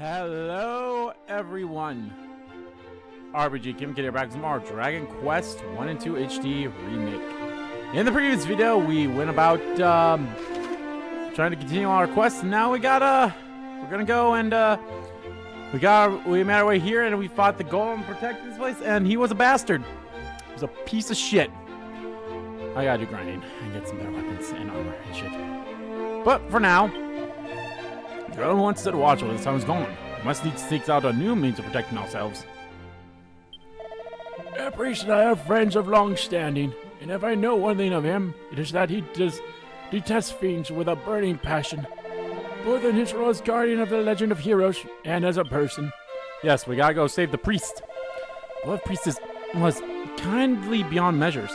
Hello, everyone. RPG Kim Kid here, back with more Dragon Quest 1 and 2 HD Remake. In the previous video, we went about trying to continue our quest, and now we're gonna go and we made our way here, and we fought the golem protecting this place, and he was a bastard. He was a piece of shit. I gotta do grinding and get some better weapons and armor and shit. But for now, the other one wants to watch where this time is going. We must need to seek out a new means of protecting ourselves. The priest and I are friends of long standing, and if I know one thing of him, it is that he detests fiends with a burning passion, both in his role as guardian of the legend of heroes and as a person. Yes, we gotta go save the priest. The priest was kindly beyond measures.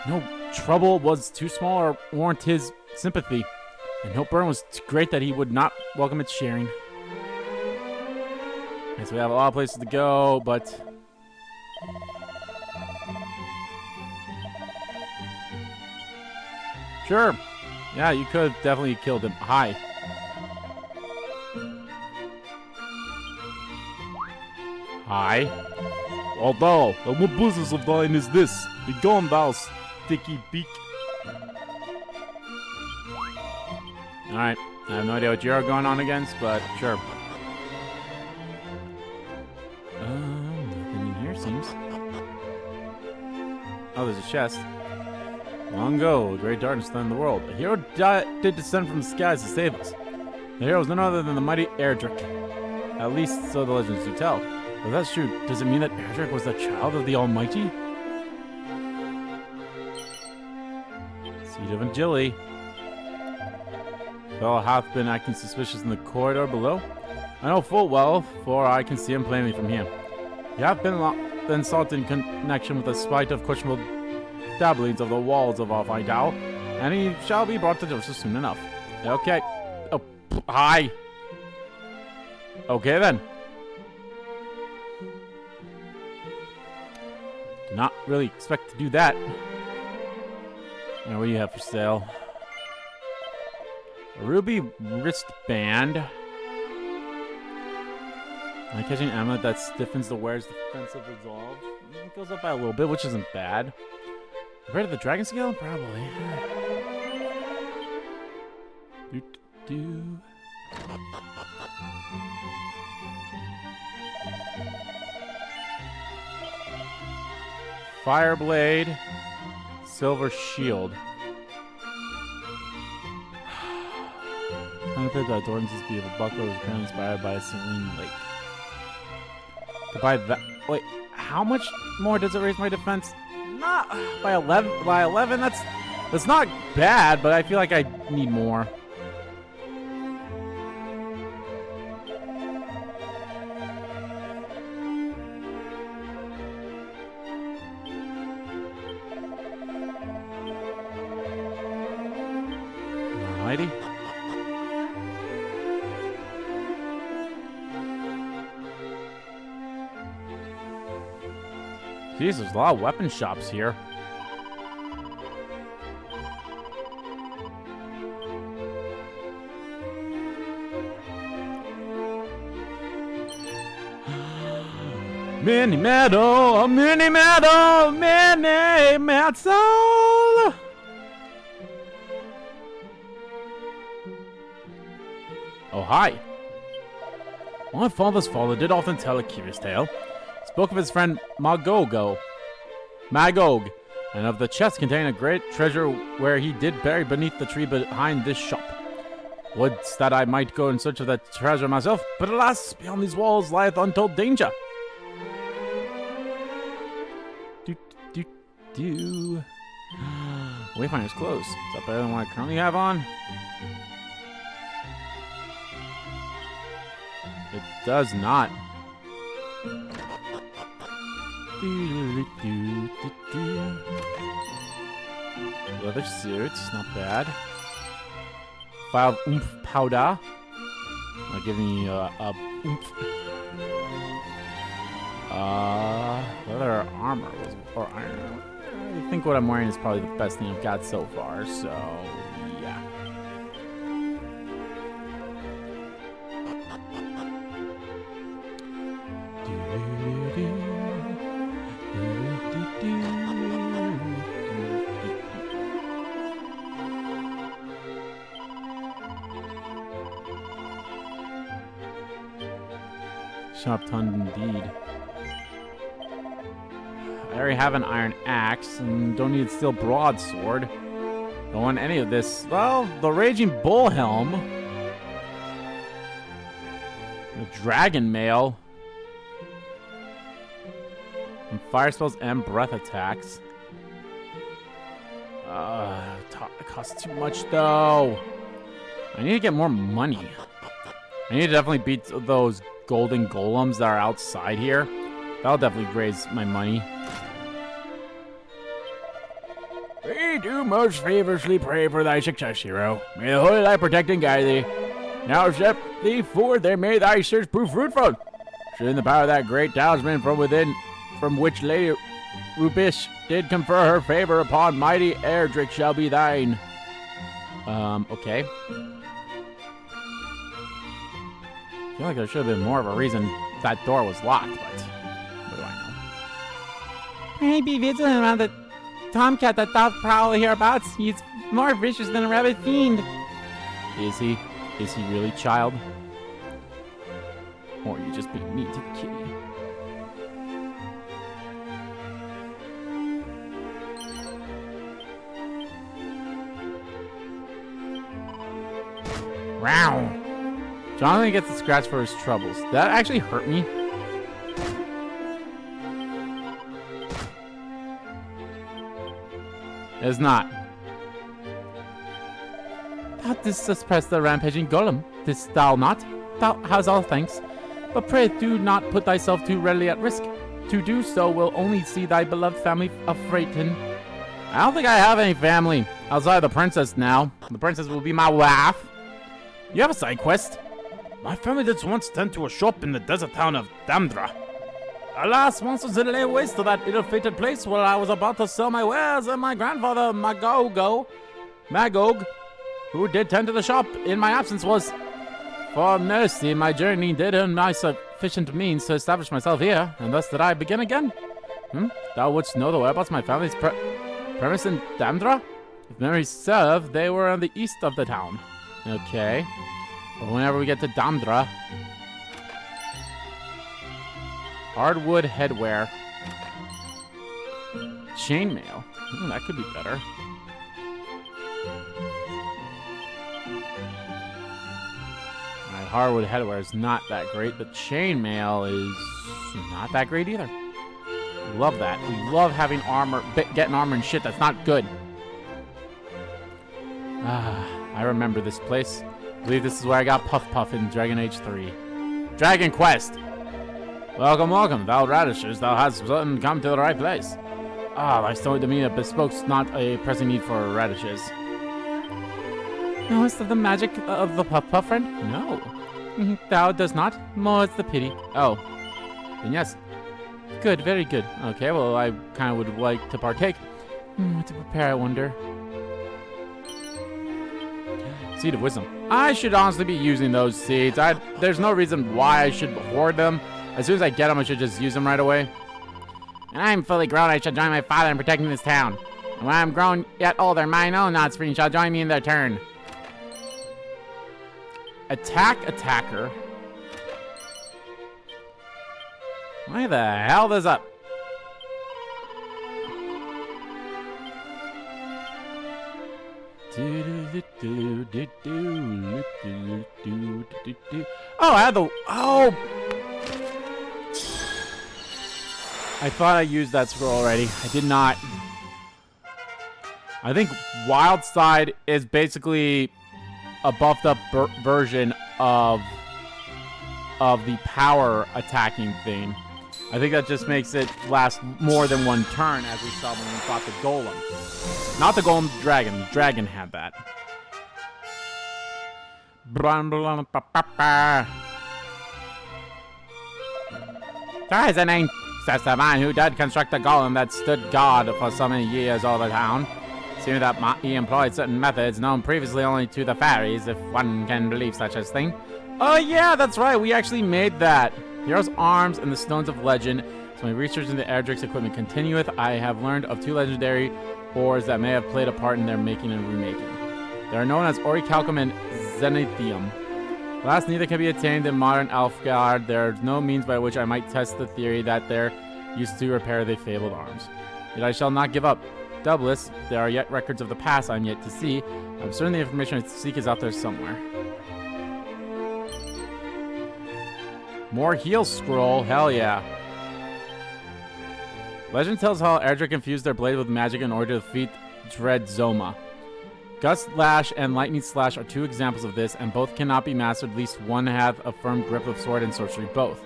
No trouble was too small or warrant his sympathy, and no burden was too great that he would not welcome its sharing. And so we have a lot of places to go, but sure. Yeah, you could have definitely killed him. Hi. Hi. Although, what business of thine is this? Begone, thou sticky beak. Alright, I have no idea what you're going on against, but sure. Nothing in here, seems. Oh, there's a chest. Long ago, a great darkness fell in the world. A hero did descend from the skies to save us. The hero was none other than the mighty Erdrick. At least, so the legends do tell. But if that's true, does it mean that Erdrick was the child of the Almighty? Seed of Agility. Fellow hath been acting suspicious in the corridor below. I know full well, for I can see him plainly from here. You have been sought in connection with the spite of questionable dabblings of the walls of our Vidal, and he shall be brought to justice soon enough. Okay. Oh, hi. Okay then. Did not really expect to do that. Now, what do you have for sale? A ruby wristband. Am I catching an amulet that stiffens the wearer's defensive resolve? It goes up by a little bit, which isn't bad. Compared to the dragon scale? Probably. Fireblade. Silver shield. Contemplate that adorns this beautiful buckler was apparently inspired by a serene lake. To buy that. Wait, how much more does it raise my defense? Not by 11. By 11, that's not bad, but I feel like I need more. Alrighty. Jeez, there's a lot of weapon shops here. Mini metal, mini metal, mini metal. Oh, hi. My father's father did often tell a curious tale. Spoke of his friend Magog, and of the chest containing a great treasure where he did bury beneath the tree behind this shop. Would that I might go in search of that treasure myself, but alas, beyond these walls lieth untold danger. Wayfinder's close. Is that better than what I currently have on? It does not. Leather suits, not bad. Vial of oomph powder. That'll give me a oomph. Leather armor or iron armor. I think what I'm wearing is probably the best thing I've got so far, so yeah. sharp tongue indeed. I already have an iron axe and don't need a steel broadsword. Don't want any of this. Well, the raging bull helm. The dragon mail. And fire spells and breath attacks. It costs too much though. I need to get more money. I need to definitely beat those golden golems that are outside here. That'll definitely raise my money. We do most favorably pray for thy success, hero. May the holy light protect and guide thee. Now step thee forth, and may thy search prove fruitful. Should the power of that great talisman from within, from which Lady Rubish did confer her favor upon mighty Erdrick shall be thine. Okay. I feel like there should have been more of a reason that door was locked, but what do I know? Maybe vigilant around the tomcat that doth prowl hereabouts. He's more vicious than a rabbit fiend. Is he? Is he really, child? Or are you just being mean to the kitty? Wow. Jonathan gets a scratch for his troubles. That actually hurt me. It's not. Thou didst suppress the rampaging golem, didst thou not? Thou hast all thanks. But pray do not put thyself too readily at risk. To do so will only see thy beloved family affrighted. I don't think I have any family outside of the princess now. The princess will be my wife. You have a side quest? My family did once tend to a shop in the desert town of Damdra. Alas, once was it lay waste to that ill-fated place where I was about to sell my wares, and my grandfather, Magog, who did tend to the shop in my absence, was... For mercy, my journey did earn my sufficient means to establish myself here, and thus did I begin again. Thou wouldst know the whereabouts of my family's premise in Damdra? If memory serve, they were on the east of the town. Okay. But whenever we get to Damdra... Hardwood headwear. Chainmail. That could be better. Alright, hardwood headwear is not that great. The chainmail is not that great either. Love that. We love having armor, getting armor and shit that's not good. I remember this place. I believe this is where I got Puff Puff in Dragon Age 3. Dragon Quest! Welcome, welcome, thou radishes, thou hast come to the right place. Thy story to me bespokes not a pressing need for radishes. Knowest of the magic of the Puff Puff, friend? No. Thou does not? More's the pity. Oh. Then yes. Good, very good. Okay, well, I kind of would like to partake. What to prepare, I wonder. Seed of Wisdom. I should honestly be using those seeds. There's no reason why I should hoard them. As soon as I get them, I should just use them right away. And I am fully grown, I shall join my father in protecting this town. And when I am grown yet older, mine own offspring shall join me in their turn. Attack attacker. Why the hell is up? Oh, I had the... Oh! I thought I used that scroll already. I did not. I think Wild Side is basically a buffed up version of the power attacking thing. I think that just makes it last more than one turn, as we saw when we fought the golem. Not the golem, the dragon. The dragon had that. There is an ancestor man who did construct a golem that stood guard for so many years over the town. Seems that he employed certain methods known previously only to the fairies, if one can believe such a thing. Oh yeah, that's right, we actually made that. Hero's arms and the stones of legend. So my research into Erdrick's equipment continueth. I have learned of 2 legendary ores that may have played a part in their making and remaking. They are known as Orichalcum and Zenithium. Alas, neither can be attained in modern Alfgard. There is no means by which I might test the theory that they're used to repair the fabled arms. Yet I shall not give up. Doubtless, there are yet records of the past I'm yet to see. I'm certain the information I seek is out there somewhere. More heal scroll, hell yeah. Legend tells how Erdrick infused their blade with magic in order to defeat Dread Zoma. Gust Lash and Lightning Slash are two examples of this, and both cannot be mastered, at least one have a firm grip of sword and sorcery both.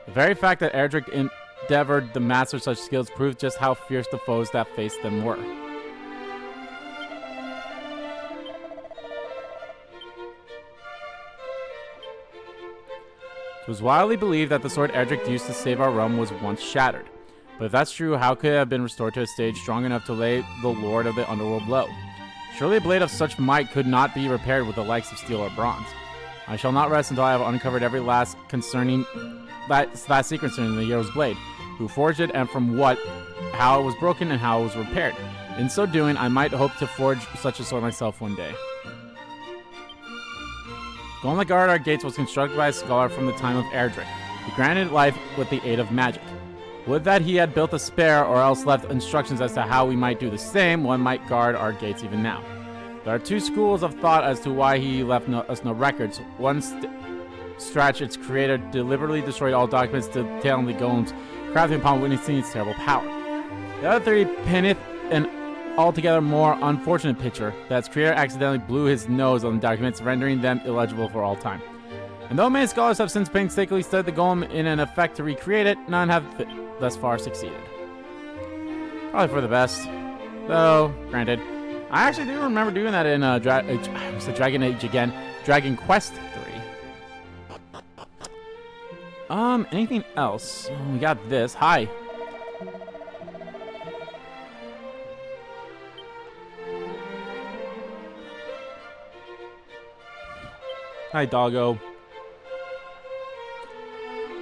The very fact that Erdrick endeavored to master such skills proved just how fierce the foes that faced them were. It was widely believed that the sword Erdrick used to save our realm was once shattered. But if that's true, how could it have been restored to a stage strong enough to lay the Lord of the Underworld low? Surely a blade of such might could not be repaired with the likes of steel or bronze. I shall not rest until I have uncovered every last secret concerning the hero's blade, who forged it and from what, how it was broken and how it was repaired. In so doing, I might hope to forge such a sword myself one day. Golem Guard our gates was constructed by a scholar from the time of Erdrick. He granted life with the aid of magic. Would that he had built a spare or else left instructions as to how we might do the same, one might guard our gates even now. There are two schools of thought as to why he left us no records. One stretch its creator deliberately destroyed all documents detailing the golem's crafting upon witnessing its terrible power. The other theory pinneth an altogether more unfortunate picture, that its creator accidentally blew his nose on the documents, rendering them illegible for all time. And though many scholars have since painstakingly studied the golem in an effect to recreate it, none have thus far succeeded. Probably for the best. Though, granted, I actually do remember doing that in Dragon Age again. Dragon Quest 3. Anything else? Oh, we got this. Hi. Hi, doggo.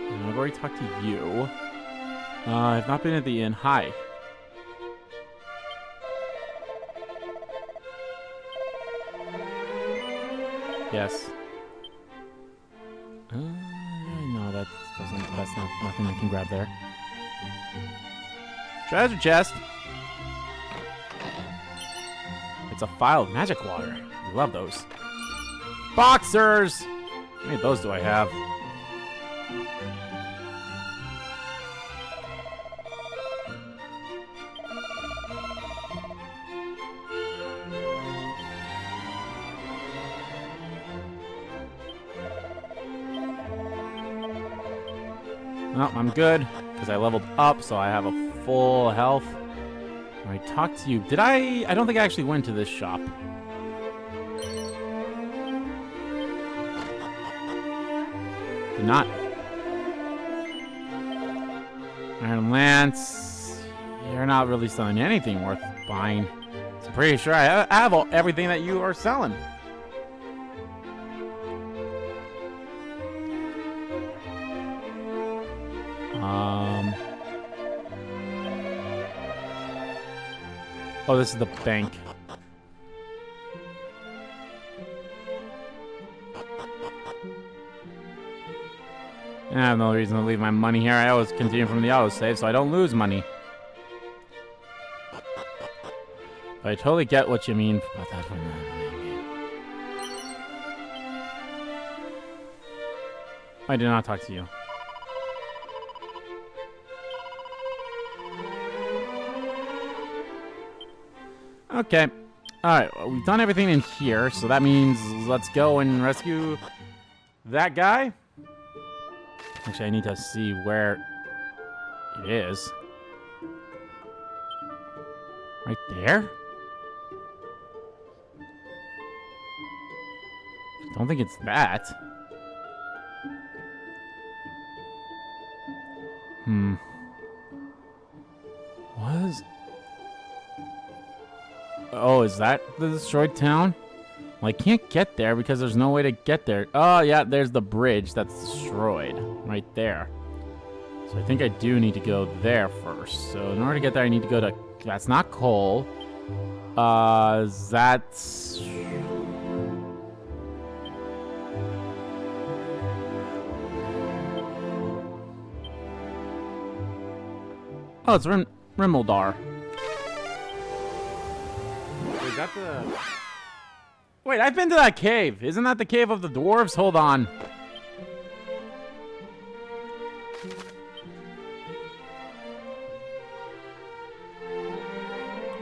I've already talked to you. I've not been at the inn. Hi. Yes. No, that's nothing I can grab there. Treasure chest. It's a vial of magic water. I love those. Boxers! How many of those do I have? No, I'm good, because I leveled up, so I have a full health. I talked to you. Did I? I don't think I actually went to this shop. Did not. Iron Lance. You're not really selling anything worth buying. So I'm pretty sure I have everything that you are selling. Oh, this is the bank. I have no reason to leave my money here. I always continue from the autosave, so I don't lose money. But I totally get what you mean about that one. I did not talk to you. Okay. Alright, well, we've done everything in here, so that means let's go and rescue that guy. Actually, I need to see where it is. Right there? Don't think it's that. Was... Oh, is that the destroyed town? Well, I can't get there because there's no way to get there. Oh, yeah, there's the bridge that's destroyed. Right there. So I think I do need to go there first. So in order to get there, I need to go to... That's not coal. That's... Oh, it's Rimuldar. Is that the... Wait, I've been to that cave. Isn't that the cave of the dwarves? Hold on.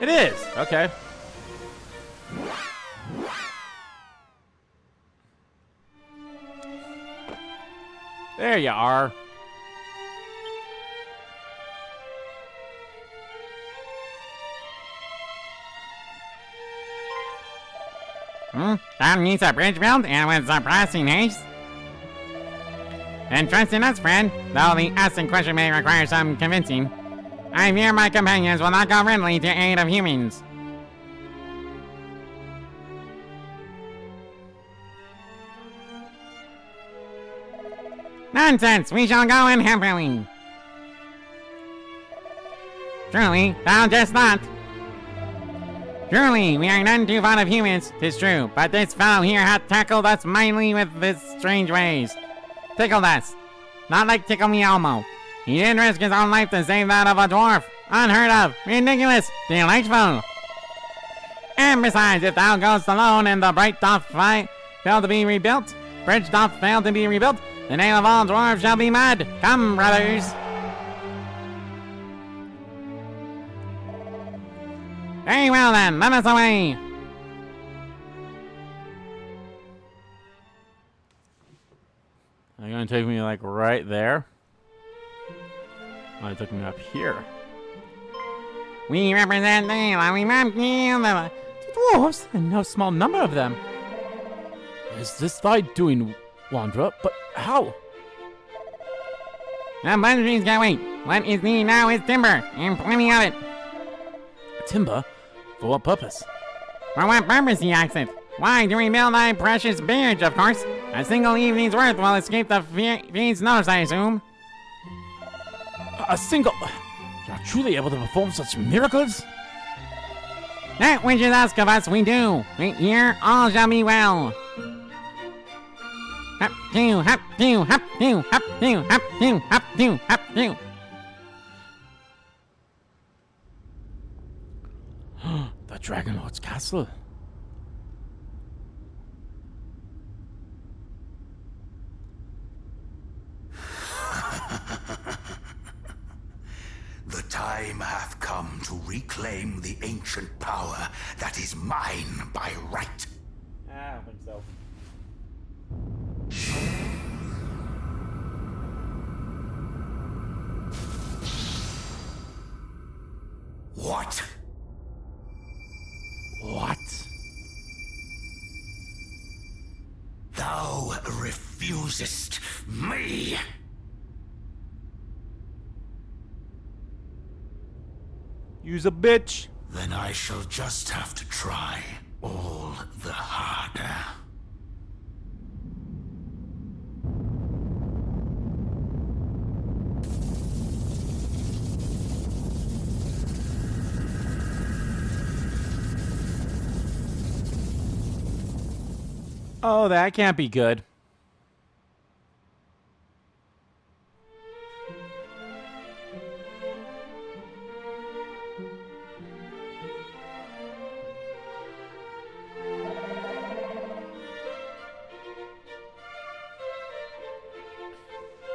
It is. Okay. There you are. Found needs a bridge built and with surprising haste. And trust in us, friend, though the ass in question may require some convincing. I fear my companions will not go readily to aid of humans. Nonsense! We shall go in happily. Truly, thou just not. Truly, we are none too fond of humans, 'tis true, but this fellow here hath tackled us mightily with his strange ways. Tickled us. Not like Tickle Me Elmo. He did risk his own life to save that of a dwarf. Unheard of. Ridiculous. Delightful. And besides, if thou goest alone and the bright doth fail to be rebuilt, bridge doth fail to be rebuilt, the name of all dwarves shall be mud. Come, brothers. Very well then, let us away. Are you gonna take me like right there? Oh, it took me up here. We represent the Dwarves, and no small number of them. Is this thy doing, Wanderer? But how? The blood trees can wait. What is needed now is timber, and plenty of it. Timber? For what purpose? For what purpose, he asks it? Why, to rebuild thy precious beard, of course. A single evening's worth will escape the fiend's notice, I assume. A single... You're truly able to perform such miracles? That which is asked of us, we do. Wait here, all shall be well. Hop, two, hop, two, hop, two, hop, two, hop, two, hop, two, hop, two. The Dragonlord's castle. The time hath come to reclaim the ancient power that is mine by right. I don't think so. What? What? Thou refusest me? Use a bitch. Then I shall just have to try all the harder. Oh, that can't be good.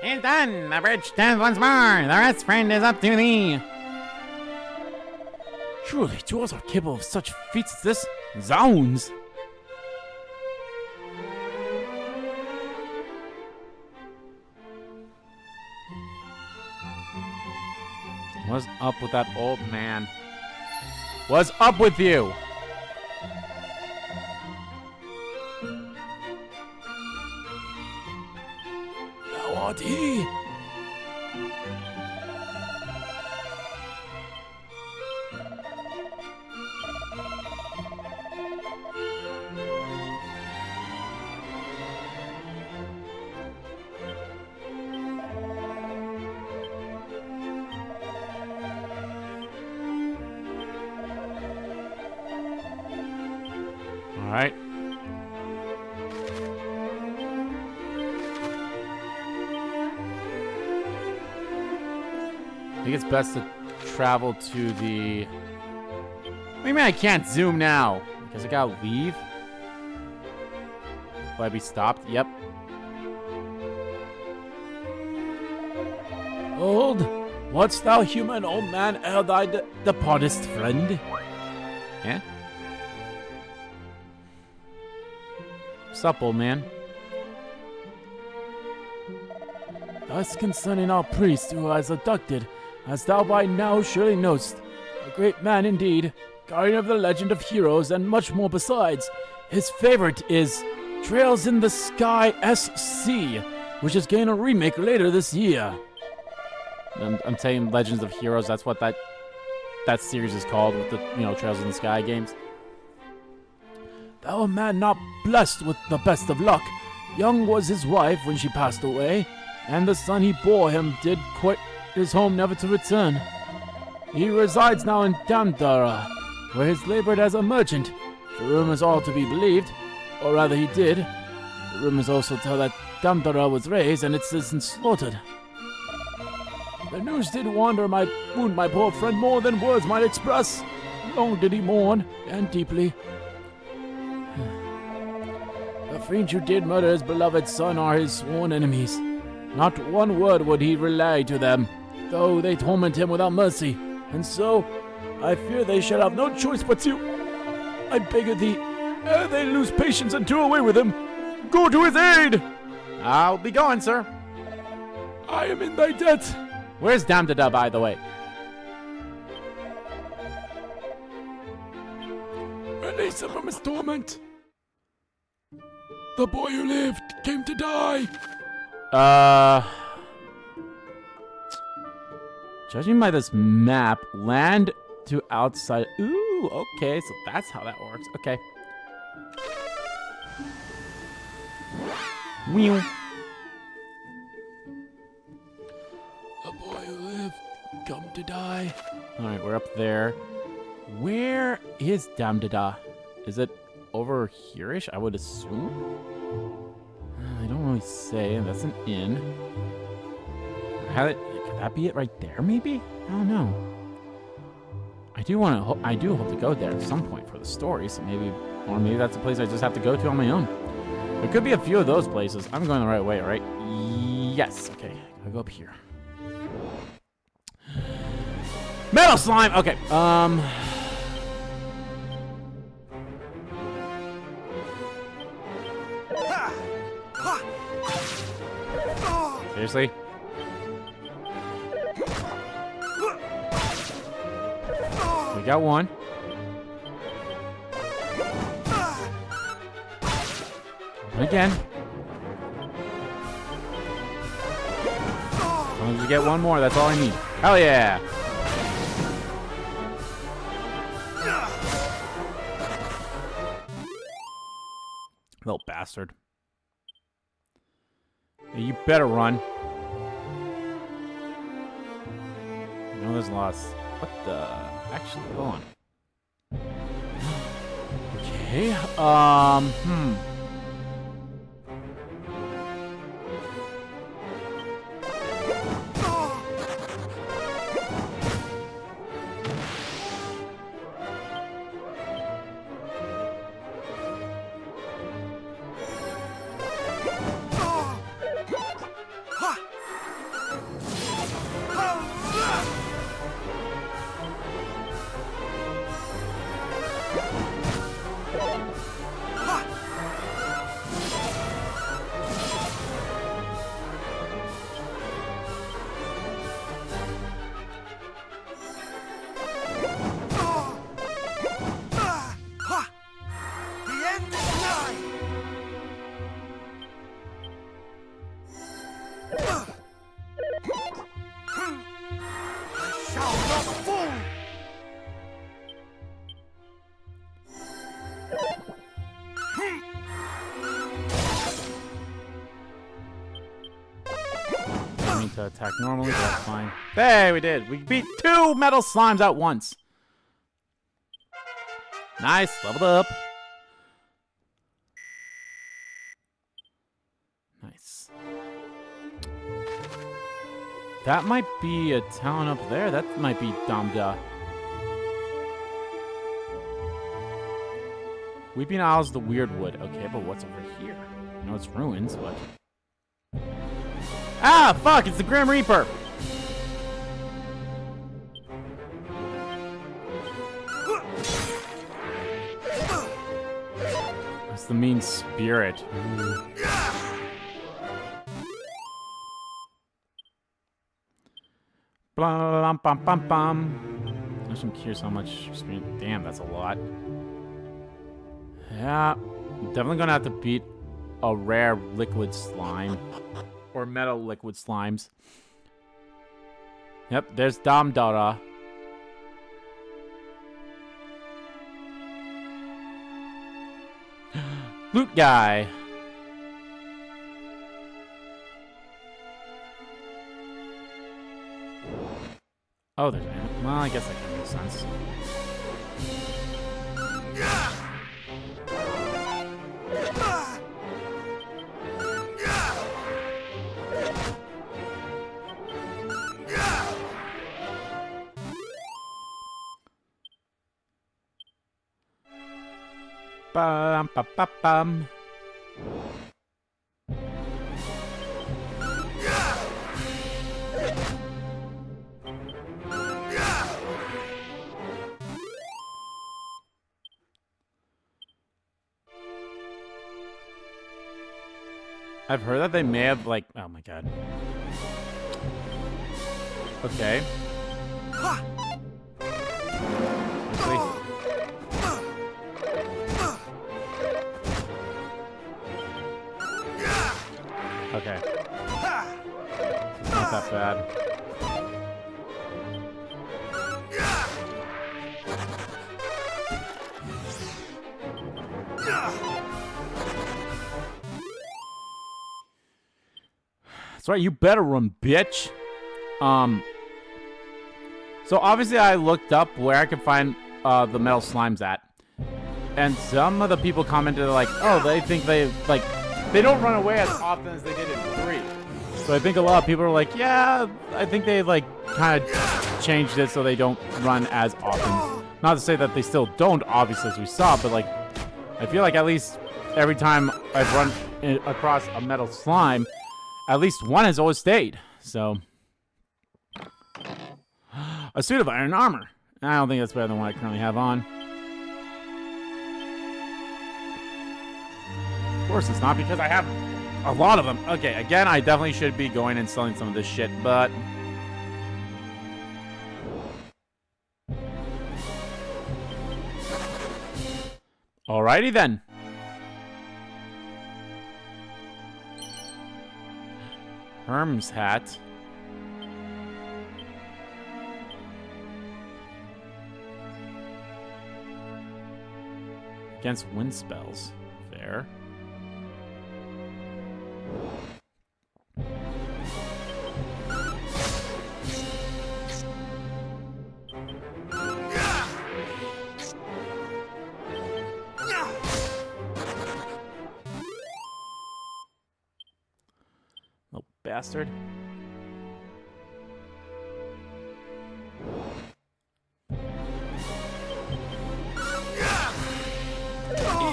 It's done. The bridge stands once more. The rest, friend, is up to thee. Surely dwarves are capable of such feats as this? Zounds! What's up with that old man? What's up with you? Thou art he! All right. I think it's best to travel to the... What do you mean I can't zoom now? Because I gotta leave? Will I be stopped? Yep. Old, what's thou human, old man, ere thy departest friend? Yeah? What's up, old man? Thus concerning our priest who has abducted, as thou by now surely knowest, a great man indeed, guardian of the legend of heroes, and much more besides. His favorite is Trails in the Sky SC, which is getting a remake later this year. I'm saying Legends of Heroes, that's what that series is called, with the, Trails in the Sky games. Thou a man not blessed with the best of luck. Young was his wife when she passed away, and the son he bore him did quit his home never to return. He resides now in Damdara, where he's labored as a merchant. The rumors are to be believed, or rather he did. The rumors also tell that Damdara was raised and its citizens slaughtered. The news did wound my poor friend more than words might express. Long did he mourn, and deeply. The fiends who did murder his beloved son are his sworn enemies. Not one word would he relay to them, though they torment him without mercy. And so, I fear they shall have no choice but to... I beg of thee, ere they lose patience and do away with him, go to his aid! I'll be going, sir. I am in thy debt. Where's Damdada, by the way? Release him from his torment. The boy who lived came to die. Judging by this map, land to outside. Ooh, okay, so that's how that works. Okay. Meow. The boy who lived come to die. All right, we're up there. Where is Damdada? Is it over here-ish, I would assume? They don't really say. That's an inn. Could that be it right there, maybe? I don't know. I do hope to go there at some point for the story, so maybe that's a place I just have to go to on my own. There could be a few of those places. I'm going the right way, right? Yes. Okay, I'll go up here. Metal slime! Okay, seriously? We got one. Again. As long as we get one more, that's all I need. Hell yeah! Little bastard. Hey, you better run. You know there's lots. What the? Actually, hold on. Okay. To attack normally, that's fine. Hey, we did. We beat 2 metal slimes at once. Nice, leveled up. Nice. That might be a town up there. That might be Damda. Weeping Isle's the Weird Wood. Okay, but what's over here? I know it's ruins, but... Ah, fuck! It's the Grim Reaper! That's the mean spirit. Ooh. Blam, bam, bam, bam. I'm curious how much experience. Damn, that's a lot. Yeah, I'm definitely gonna have to beat a rare liquid slime. Or metal liquid slimes. Yep, there's Damdara. Loot guy. Oh, there's an. Well, I guess that kind of makes sense. Bum, bum, bum, bum. I've heard that they may have, like, oh my god. Okay. Okay. It's not that bad. That's right, you better run, bitch. So obviously I looked up where I could find the metal slimes at. And some of the people commented like, oh, they think they don't run away as often as they did in 3. So I think a lot of people are like, yeah, I think they like kind of changed it so they don't run as often. Not to say that they still don't, obviously, as we saw, but like, I feel like at least every time I've run across a metal slime, at least one has always stayed. So, a suit of iron armor. I don't think that's better than what I currently have on. Of course it's not, because I have a lot of them. Okay, again, I definitely should be going and selling some of this shit, but... Alrighty then. Herm's hat. Against wind spells. Fair. Little bastard.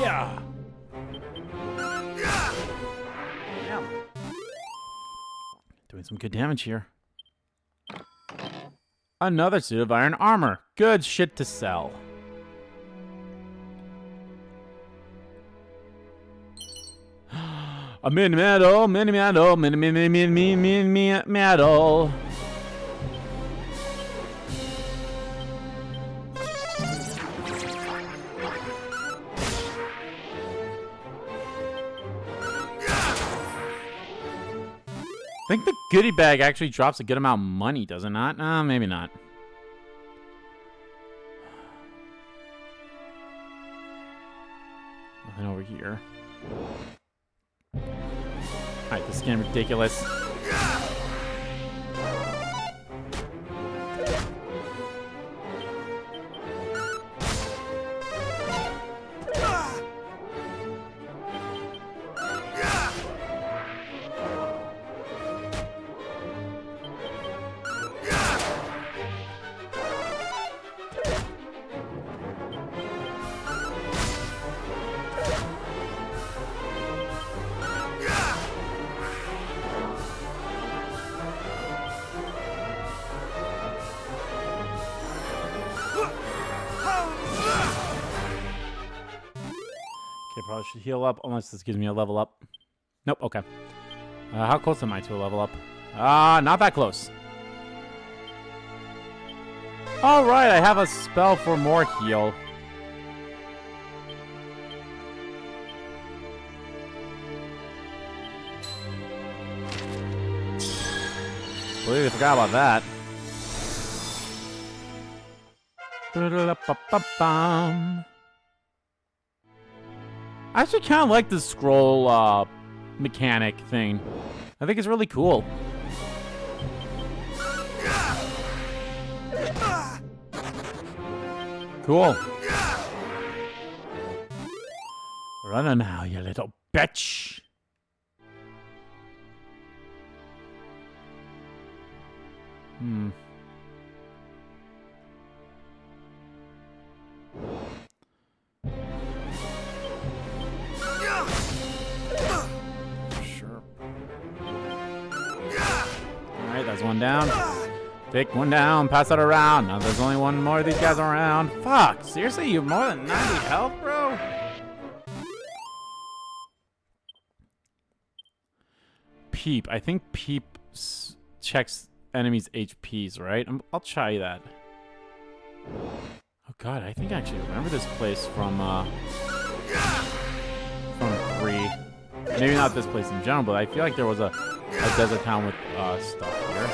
Yeah. Damn. Doing some good damage here. Another suit of iron armor. Good shit to sell. A mini metal, mini metal, mini metal. I think the goodie bag actually drops a good amount of money, does it not? Maybe not. Nothing over here. Alright, this is getting ridiculous. Okay, probably should heal up unless this gives me a level up. Nope, okay. How close am I to a level up? Not that close. Alright, I have a spell for more heal. Completely forgot about that. I actually kind of like the scroll mechanic thing. I think it's really cool. Cool. Run now, you little bitch. Sure. Alright, that's one down. Take one down, pass it around. Now there's only one more of these guys around. Fuck, seriously, you have more than 90 health, bro? Peep. I think Peep checks enemies' HPs, right? I'll try that. Oh god, I think I actually remember this place from 3. Maybe not this place in general, but I feel like there was a desert town with stuff here.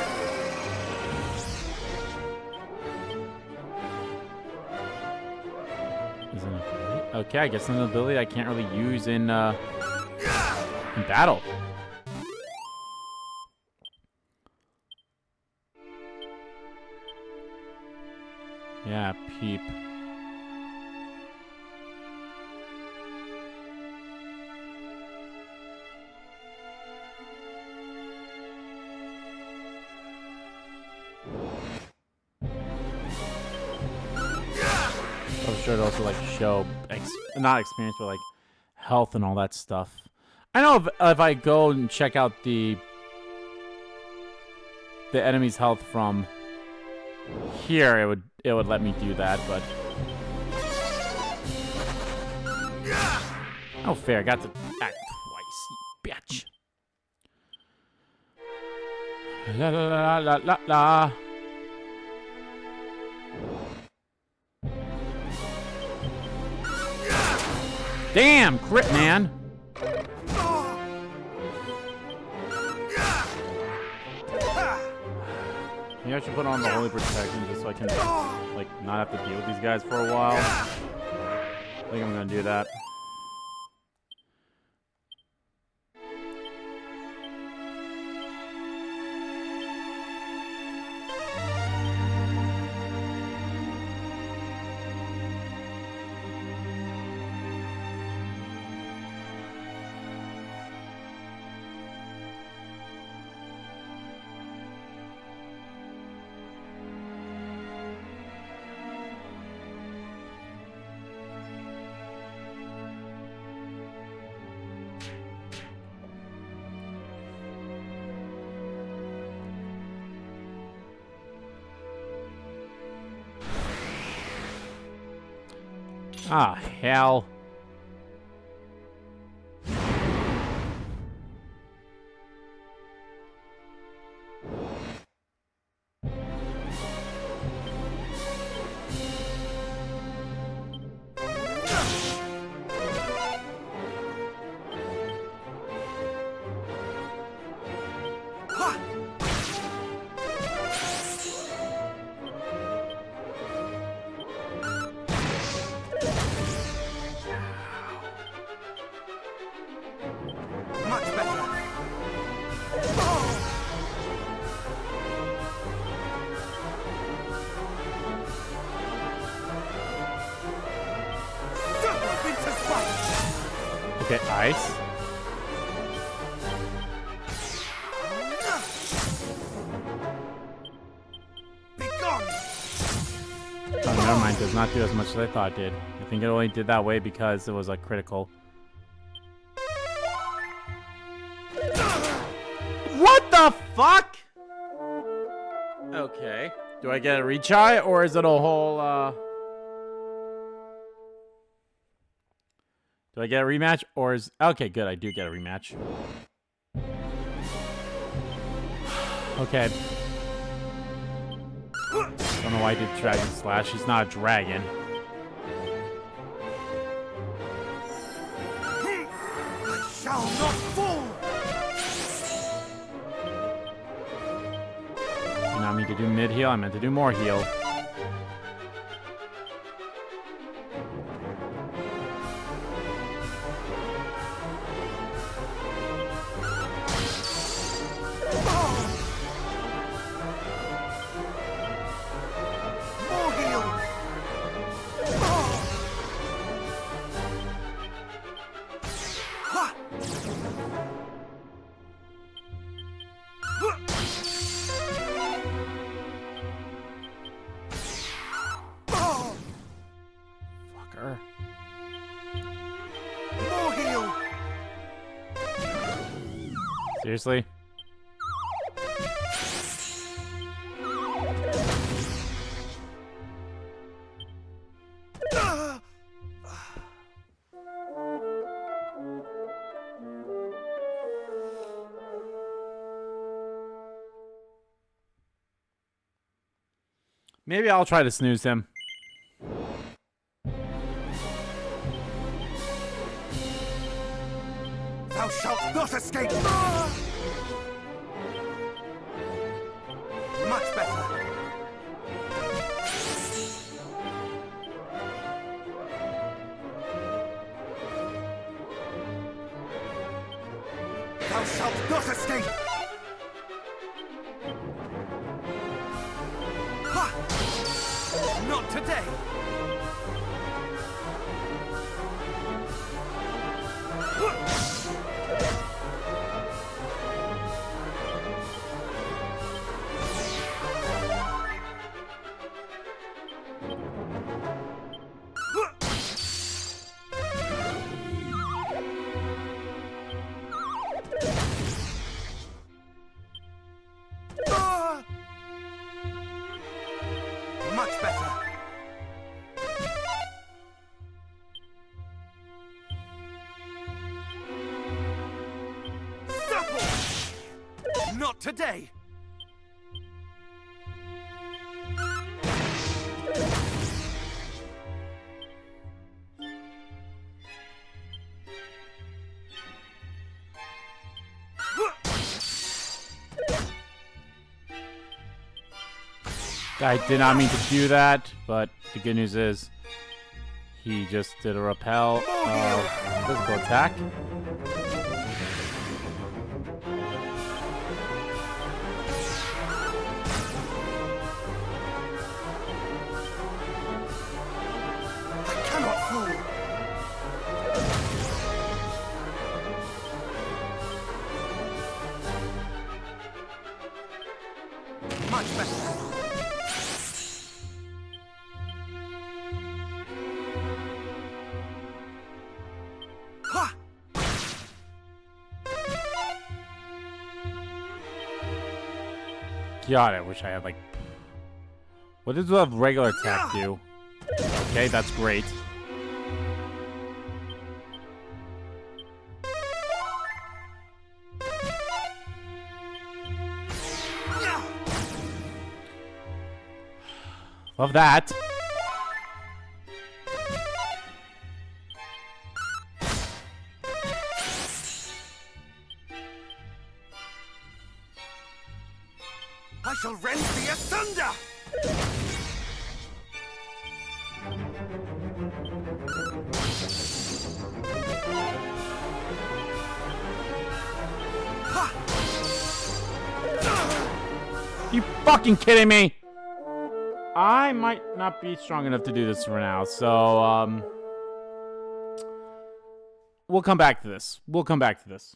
Is an ability? Okay, I guess an ability I can't really use in battle. Yeah, Peep. I'm sure it also like show not experience, but like health and all that stuff. I know if I go and check out the enemy's health from here, it would let me do that, but oh fair, I got to act twice, you bitch. La la la la la la. Damn, crit man. Maybe I should put on the Holy Protection just so I can, like, not have to deal with these guys for a while. I think I'm gonna do that. Ah, hell. Okay, ice. Oh, never mind. Does not do as much as I thought it did. I think it only did that way because it was like critical. What the fuck? Okay. Do I get a retry or is it a whole Do I get a rematch, or is... Okay, good, I do get a rematch. Okay. Don't know why I did Dragon Slash. He's not a dragon. I shall not fall! You not mean to do mid heal, I meant to do more heal. Seriously? Maybe I'll try to snooze him. Thou shalt not escape! Much better. Thou shalt not escape! Ha! Not today! Much better. Supple! Not today. I did not mean to do that, but the good news is he just did a repel physical attack. I cannot fool. Much better. God, I wish I had, like... What does the regular attack do? Okay, that's great. Love that. I shall rend thee asunder! You fucking kidding me? I might not be strong enough to do this for now, so, we'll come back to this. We'll come back to this.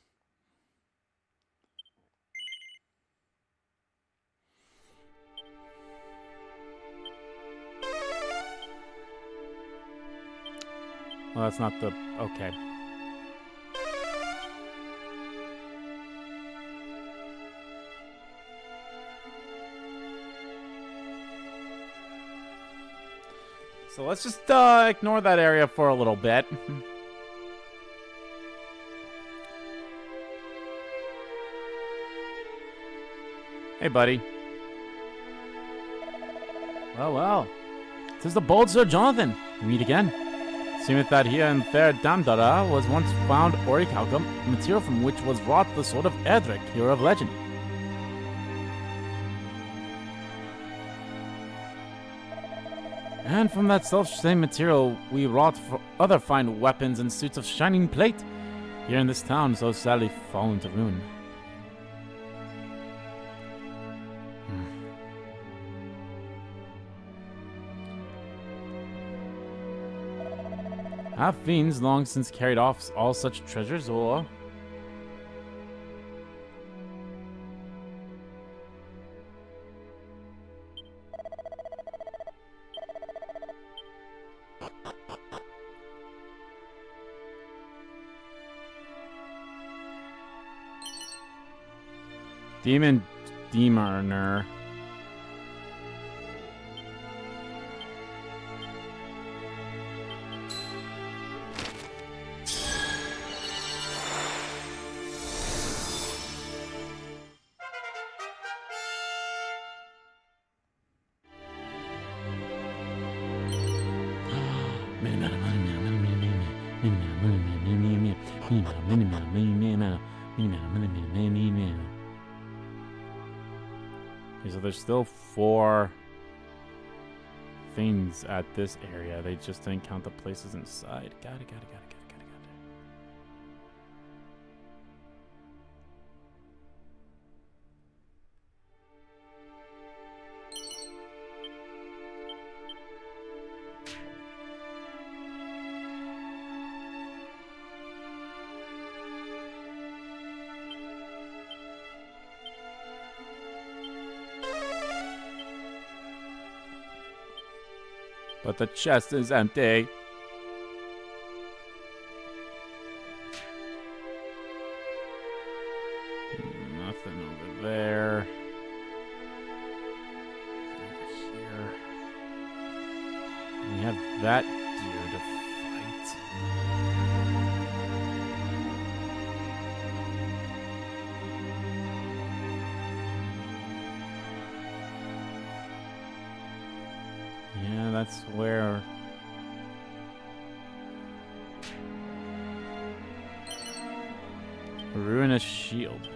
Well, that's not the... Okay. So let's just ignore that area for a little bit. Hey, buddy. Well, well. 'Tis the bold Sir Jonathan. We meet again. Seemeth that here in fair Damdara was once found orichalcum, material from which was wrought the sword of Erdrick, hero of legend. And from that self-same material, we wrought for other fine weapons and suits of shining plate, here in this town so sadly fallen to ruin. Have fiends long since carried off all such treasures, or... Demon Demoner. Okay, so there's still 4 things at this area. They just didn't count the places inside. Got it. But the chest is empty. Nothing over there. Over here. We have that deer to fight. Yeah, that's where... Ruinous shield.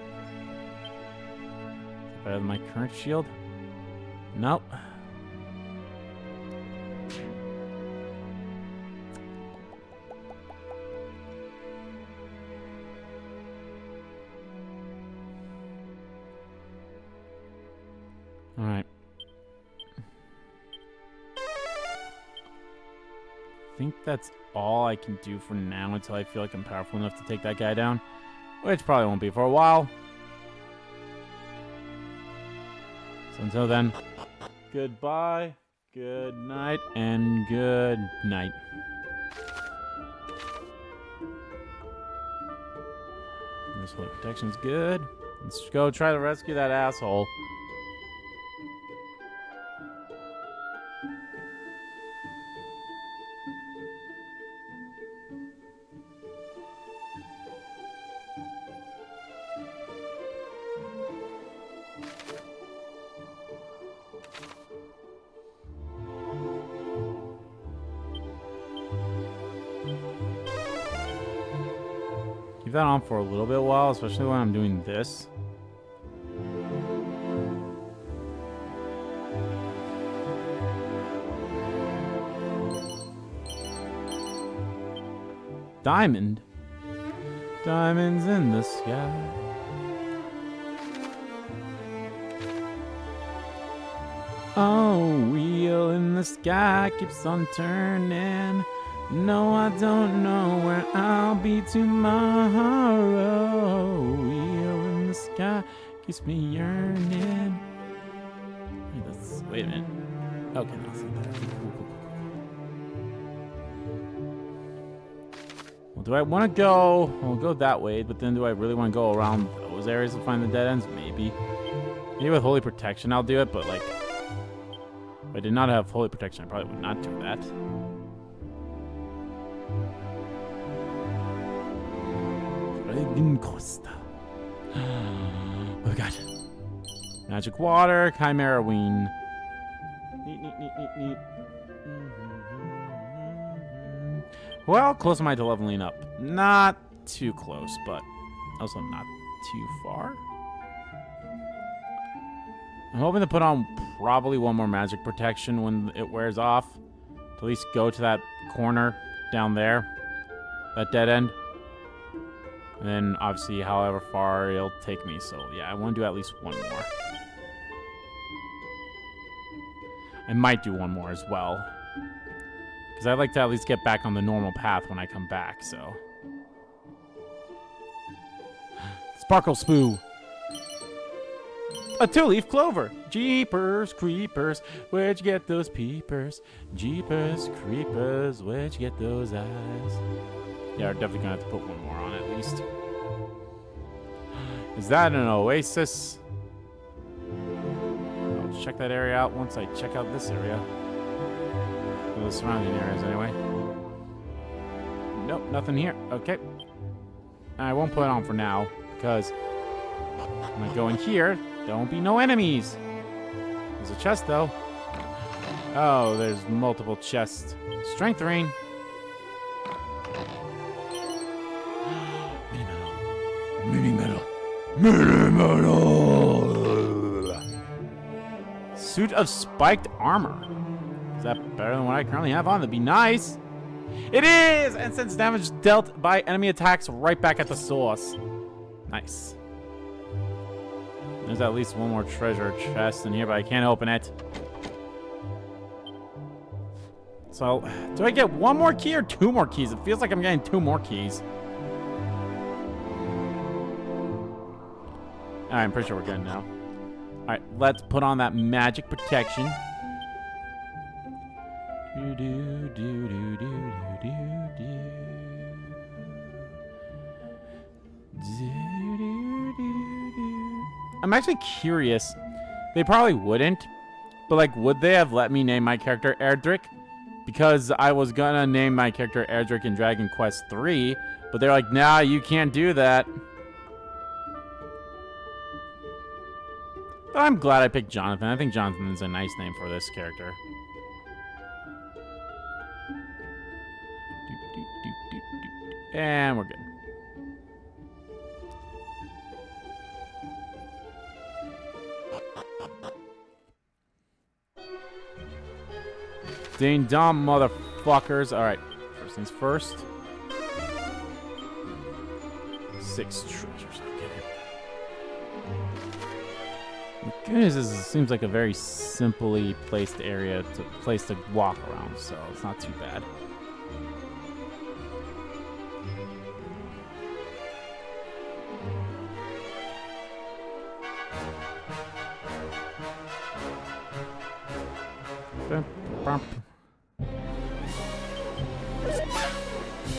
Better than my current shield? Nope. Alright. I think that's all I can do for now until I feel like I'm powerful enough to take that guy down. Which probably won't be for a while. So until then, goodbye, good night, and good night. This holy protection's good. Let's go try to rescue that asshole. Keep that on for a little bit while, especially when I'm doing this. Diamond. Diamonds in the sky. Oh, wheel in the sky keeps on turning. No, I don't know where I'll be tomorrow. Wheel in the sky keeps me yearning. Wait a minute. Okay, let's see that. Cool. Well, do I want to go? I'll go that way, but then do I really want to go around those areas to find the dead ends? Maybe. Maybe with Holy Protection I'll do it, but like, if I did not have Holy Protection, I probably would not do that. Costa. What we got? Magic water, chimera wing. Neat. Well, close am I to leveling up? Not too close, but also not too far. I'm hoping to put on probably one more magic protection when it wears off. To at least go to that corner down there. That dead end. And then, obviously, however far it'll take me. So, yeah, I want to do at least one more. I might do one more as well. Because I'd like to at least get back on the normal path when I come back, so. Sparkle Spoo. A 2-leaf clover. Jeepers creepers, where'd you get those peepers? Jeepers creepers, where'd you get those eyes? Yeah, we're definitely gonna have to put one more on at least. Is that an oasis? I'll check that area out once I check out this area. Or the surrounding areas anyway. Nope, nothing here. Okay. I won't put it on for now because when I go in here, there won't be no enemies. There's a chest though. Oh, there's multiple chests. Strength ring. Mini metal. Suit of spiked armor. Is that better than what I currently have on? That'd be nice. It is! And sends damage dealt by enemy attacks right back at the source. Nice. There's at least one more treasure chest in here, but I can't open it. So, do I get one more key or 2 more keys? It feels like I'm getting 2 more keys. Alright, I'm pretty sure we're good now. Alright, let's put on that magic protection. I'm actually curious. They probably wouldn't, but like, would they have let me name my character Erdrick? Because I was gonna name my character Erdrick in Dragon Quest III, but they're like, nah, you can't do that. But I'm glad I picked Jonathan. I think Jonathan is a nice name for this character. And we're good. Ding dong, motherfuckers. Alright, first things first. 6 treasures. Okay. My goodness, this seems like a very simply placed area to walk around, so it's not too bad.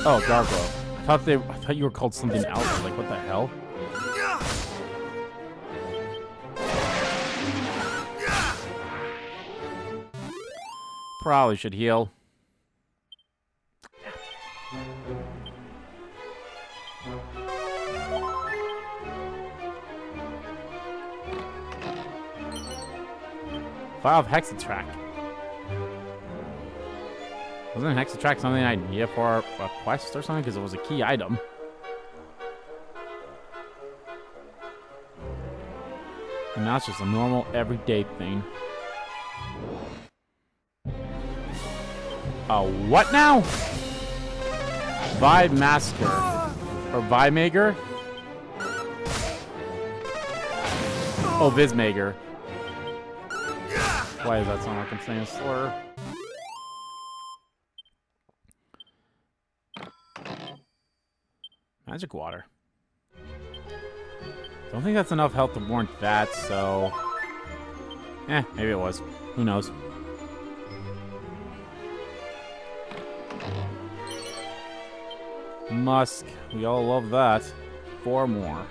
Oh, Gargoyle. I thought you were called something else. I was like, what the hell? Probably should heal. File of Hexatrack. Wasn't Hexatrack something I needed for a quest or something? Because it was a key item. And now it's just a normal, everyday thing. Oh, what now? Vibe Masker. Or Vimemaker? Oh, Vismaker. Why does that sound like I'm saying a slur? Magic water. Don't think that's enough health to warrant that, so... maybe it was. Who knows? Musk. We all love that. 4 more.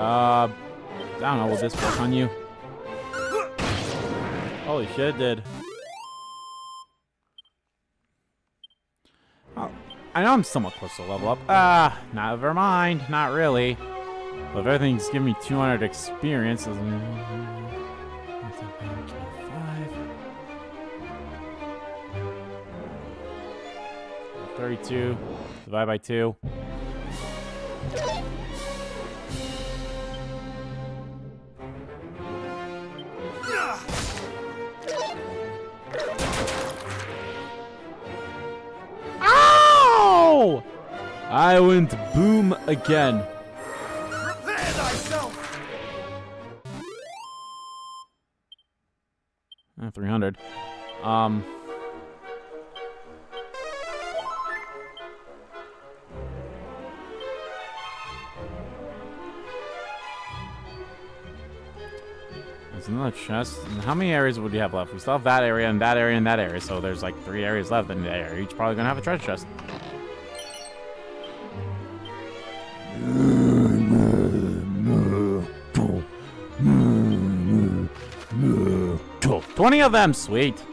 I don't know, will this work on you? Holy shit, it did. Oh, I know I'm somewhat close to level up. Never mind, not really. But if everything's giving me 200 experience, 32, divide by 2. Ow! I went boom again. Prepare thyself! 300. There's another chest. And how many areas would you have left? We still have that area and that area and that area, so there's like 3 areas left in the area. Each probably gonna have a treasure chest. 20 of them, sweet.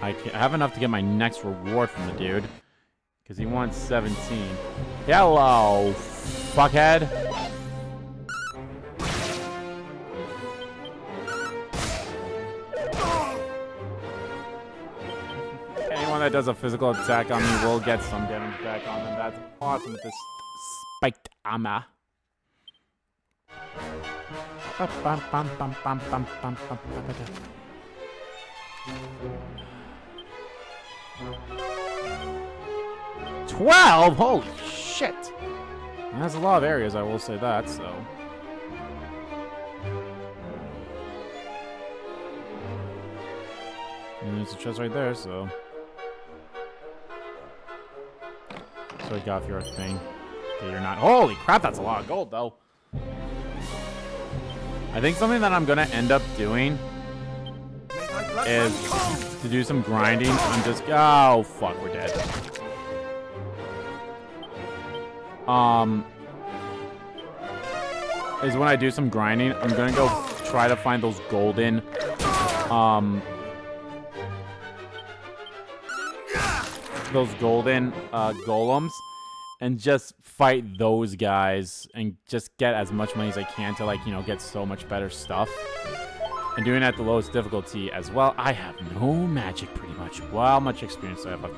I have enough to get my next reward from the dude. Because he wants 17. Hello, fuckhead. Anyone that does a physical attack on me will get some damage back on them. That's awesome with this spiked armor. 12? Holy shit! That's a lot of areas, I will say that, so. And there's a chest right there, so. So I got off your thing. Okay, you're not. Holy crap, that's a lot of gold, though. I think something that I'm gonna end up doing is to do some grinding. I'm just. Oh, fuck, we're dead. Is when I do some grinding, I'm gonna go try to find those golden, golems, and just fight those guys and just get as much money as I can to, like, you know, get so much better stuff. And doing it at the lowest difficulty as well. I have no magic, pretty much. Well, how much experience do I have?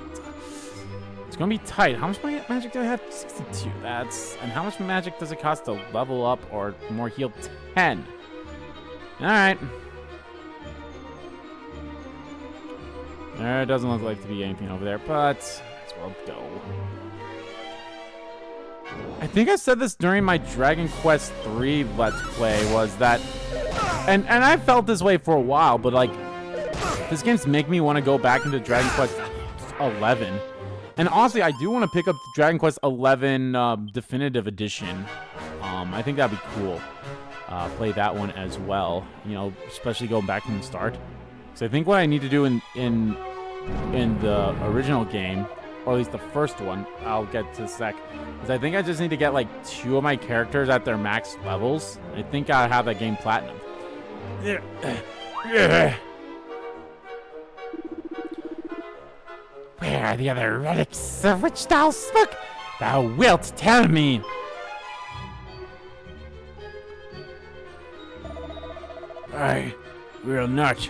It's gonna be tight. How much magic do I have? 62. That's... And how much magic does it cost to level up or more heal? 10. Alright. There doesn't look like to be anything over there, but let's well go. I think I said this during my Dragon Quest III Let's Play, was that... And I felt this way for a while, but, like, this game's make me want to go back into Dragon Quest 11. And honestly, I do want to pick up Dragon Quest 11 Definitive Edition. I think that'd be cool. Play that one as well. You know, especially going back from the start. So I think what I need to do in the original game, or at least the first one, I'll get to sec, is I think I just need to get like 2 of my characters at their max levels. I think I'll have that game platinum. Where are the other relics of which thou spoke? Thou wilt tell me. I will not.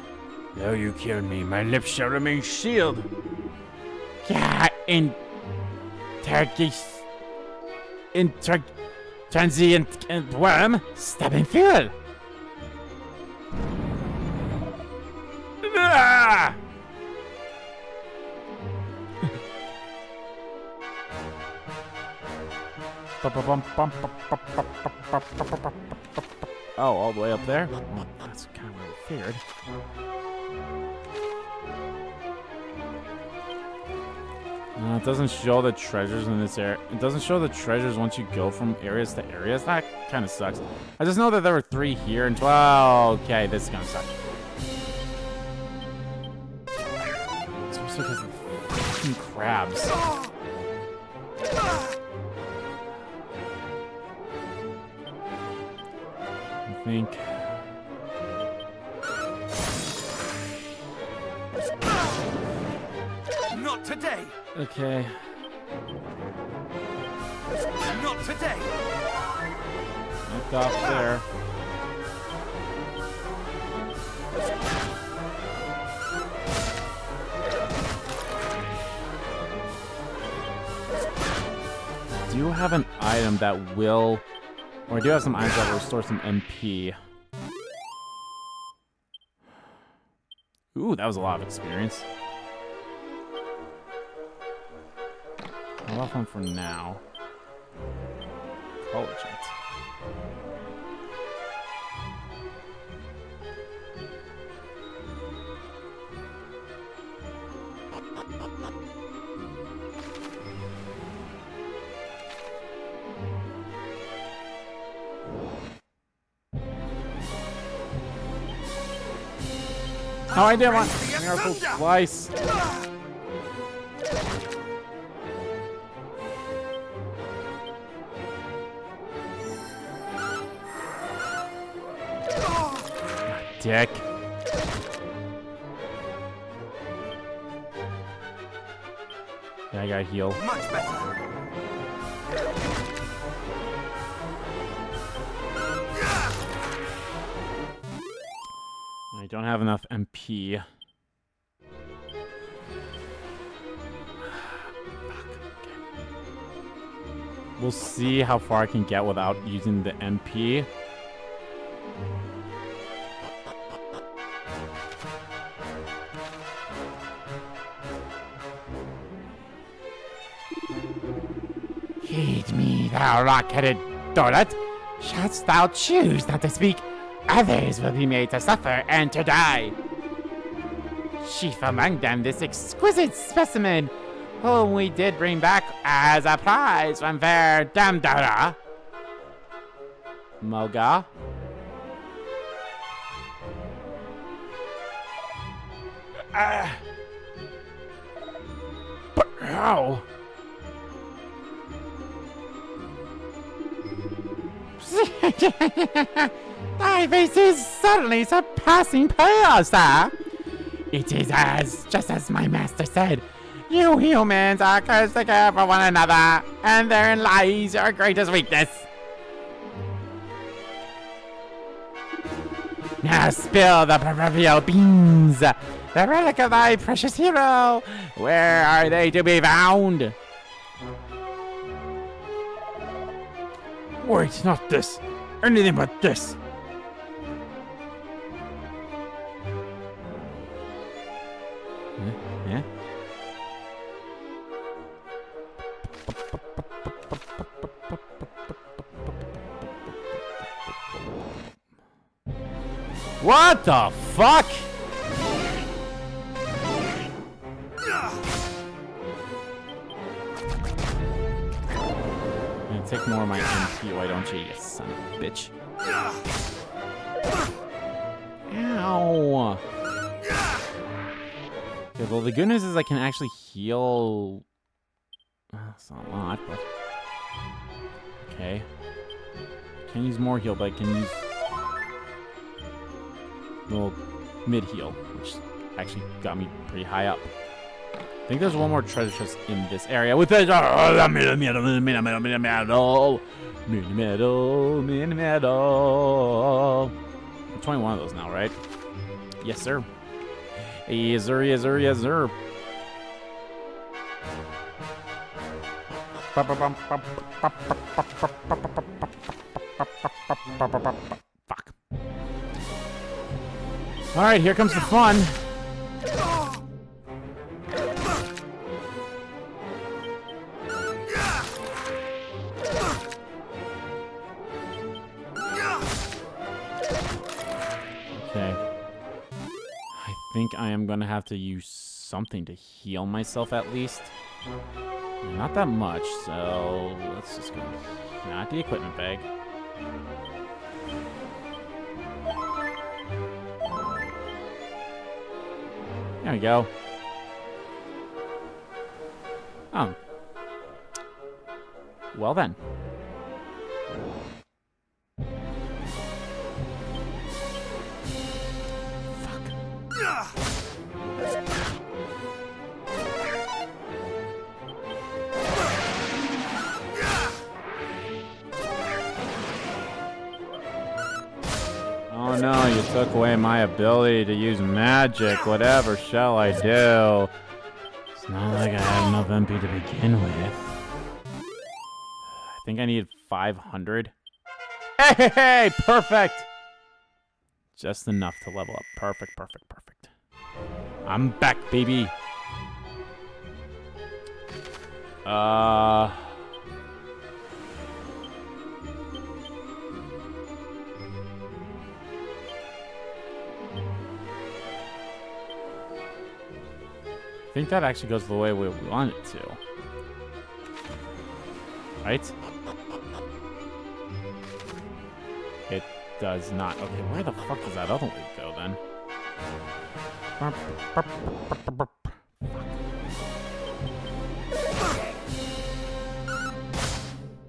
Though you kill me, my lips shall remain sealed. Yeah, in Turkish, transient and worm, stabbing fuel. Ah! Oh, all the way up there? Oh, that's kind of what I figured. It doesn't show the treasures in this area. It doesn't show the treasures once you go from areas to areas. That kind of sucks. I just know that there were 3 here and 12. Okay, this is gonna suck. It's also because of the fucking crabs. think. Not today. Okay. Not today. Knocked off there. Do you have an item that will, or I do have some items that will restore some MP. Ooh, that was a lot of experience. I'll off one for now. College it. Oh, I did want Miracle Slice. Dick. Yeah, I gotta heal. Much better. I don't have enough MP. We'll see how far I can get without using the MP. Heed me, thou rock-headed dolet. Shouldst thou choose not to speak, others will be made to suffer and to die. Chief among them this exquisite specimen, whom we did bring back as a prize from fair Damdara. Moga. But how? Thy face is certainly surpassing pale, sir. It is just as my master said. You humans are cursed to care for one another, and therein lies your greatest weakness. Now spill the proverbial beans. The relic of thy precious hero. Where are they to be found? Wait, not this. Anything but this. Yeah. What the fuck? Take more of my MP, why don't you, you son of a bitch? Ow! Okay, well, the good news is I can actually heal. It's not a lot, but okay. Can use more heal, but I can use little mid heal, which actually got me pretty high up. I think there's one more treasure chest in this area with the metal. 21 of those now, right? Yes, sir. Yes, sir. Yes, sir. Yes, sir. Fuck. All right, here comes the fun. Okay. I think I am gonna have to use something to heal myself at least. Not that much, so let's just go. Not the equipment bag. There we go. Oh. Well then. Oh no, you took away my ability to use magic. Whatever shall I do? It's not like I had enough MP to begin with. I think I need 500. Hey, hey, hey! Perfect! Just enough to level up. Perfect, perfect, perfect. I'm back, baby. I think that actually goes the way we want it to. Right? It does not. Okay, where the fuck does that other way go then?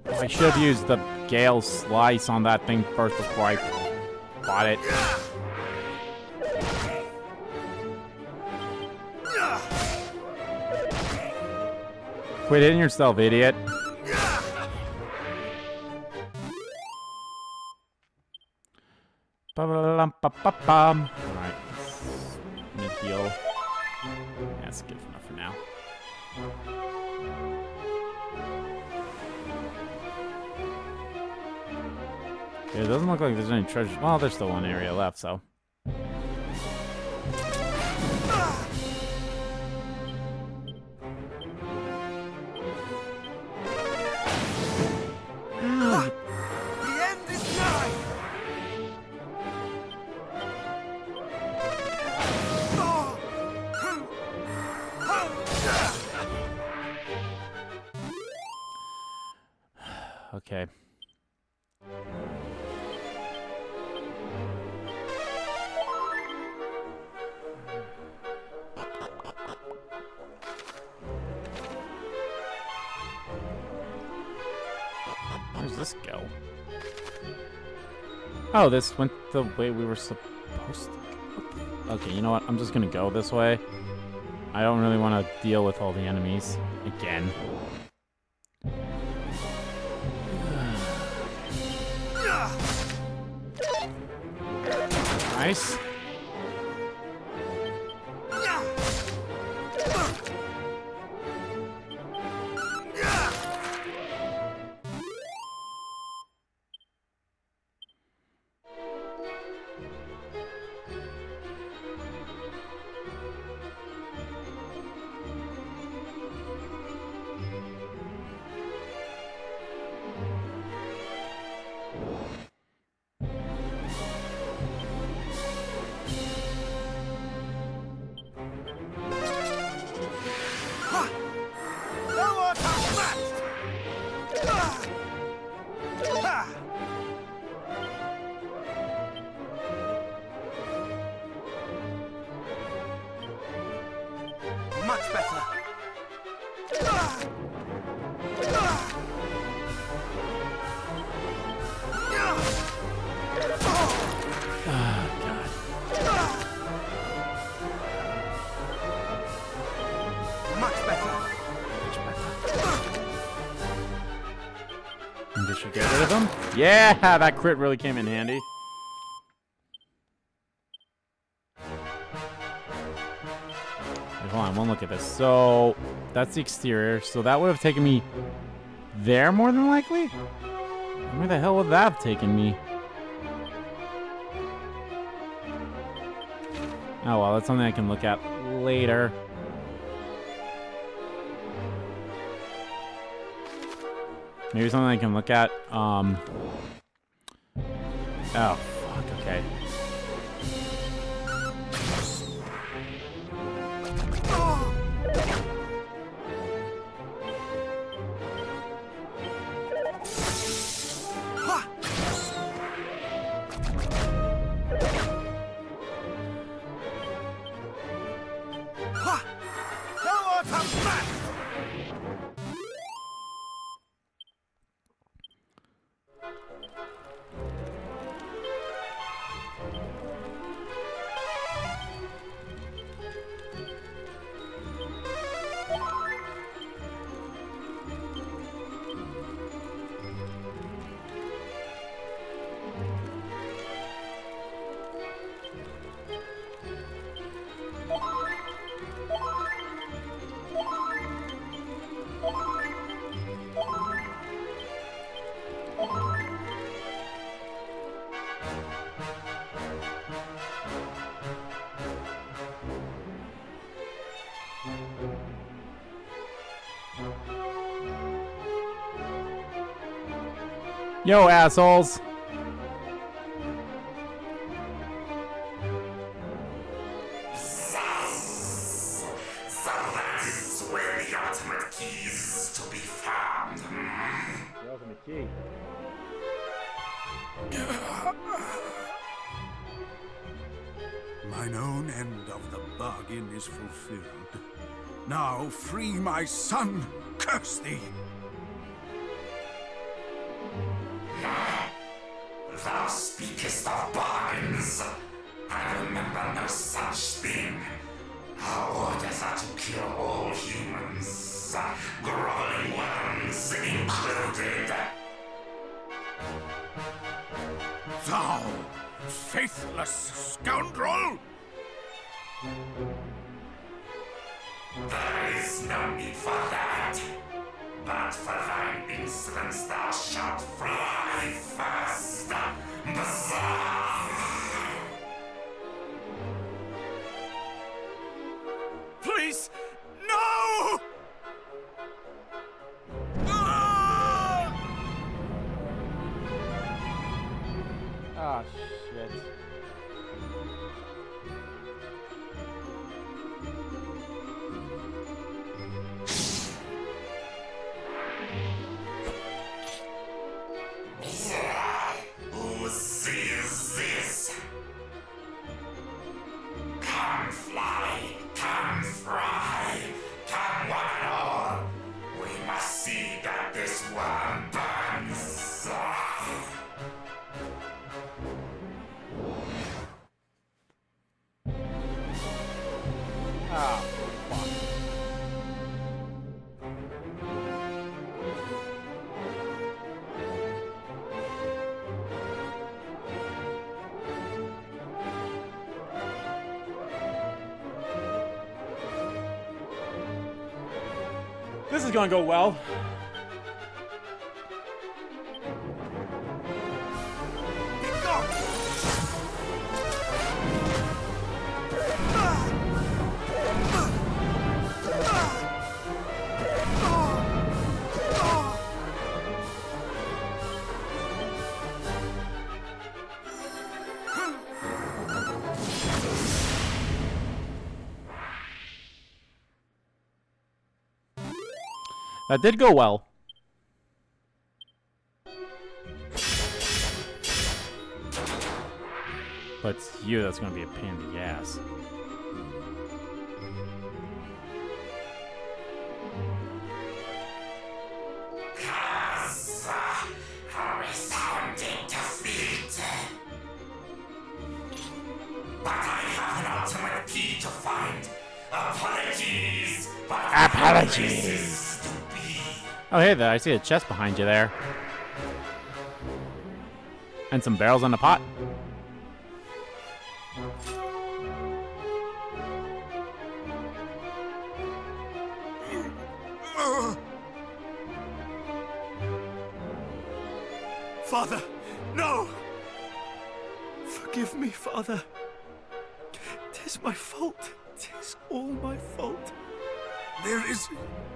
I should have used the Gale Slice on that thing first before I bought it. Quit hitting yourself, idiot. Alright. Mid-heal. That's good enough for now. Yeah, it doesn't look like there's any treasure. Well, there's still one area left, so. Okay. Where's this go? Oh, this went the way we were supposed to go. Okay, you know what? I'm just gonna go this way. I don't really want to deal with all the enemies again. Nice. Much better. This should get rid of him. Yeah, that crit really came in handy. Wait, hold on, one look at this. So that's the exterior. So that would have taken me there more than likely. Where the hell would that have taken me? Oh well, that's something I can look at later. Maybe something I can look at. Oh, fuck, okay. Yo, assholes. So that is where the ultimate key is to be found. The ultimate key. Mine own end of the bargain is fulfilled. Now free my son, curse thee! Thou speakest of bargains. I remember no such thing. Our orders are to kill all humans, groveling worms included. Thou faithless scoundrel! There is no need for that. But for thine insolence thou shalt fly first. Bazaar! Please, no! Ah! Oh, shit. Who sees this? Come fly, come fry, come one and all. We must see that this worm burns. Ah, fuck. This is gonna go well. That did go well. But it's you that's gonna be a pain in the ass. Cause a resounding defeat. But I have an ultimate key to find. Apologies, but Apologies. Oh, hey there, I see a chest behind you there. And some barrels on the pot. Father, no! Forgive me, Father. 'Tis my fault. 'Tis all my fault. There is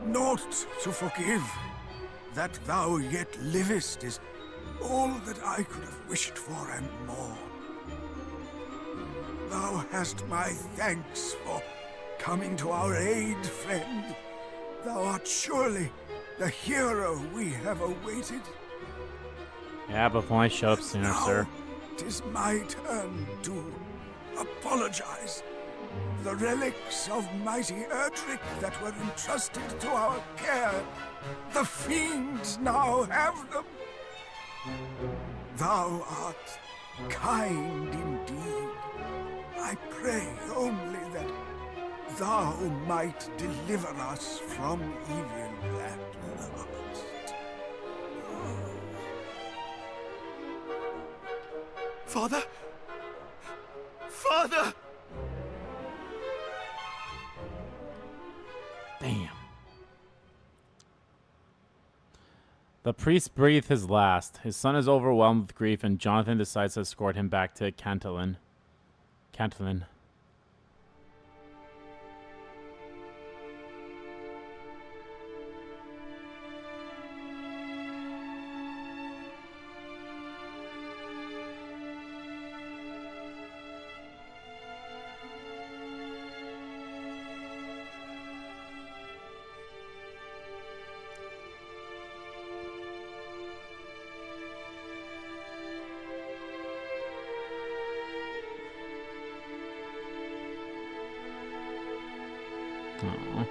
naught to forgive. That thou yet livest is all that I could have wished for and more. Thou hast my thanks for coming to our aid, friend. Thou art surely the hero we have awaited. Yeah, but if only showed up sooner, Now, sir. 'tis my turn to apologize. The relics of mighty Erdrick that were entrusted to our care, the fiends now have them. Thou art kind indeed. I pray only that thou might deliver us from evil at last. Father? Father! Damn. The priest breathed his last. His son is overwhelmed with grief, and Jonathan decides to escort him back to Cantillon. Aw.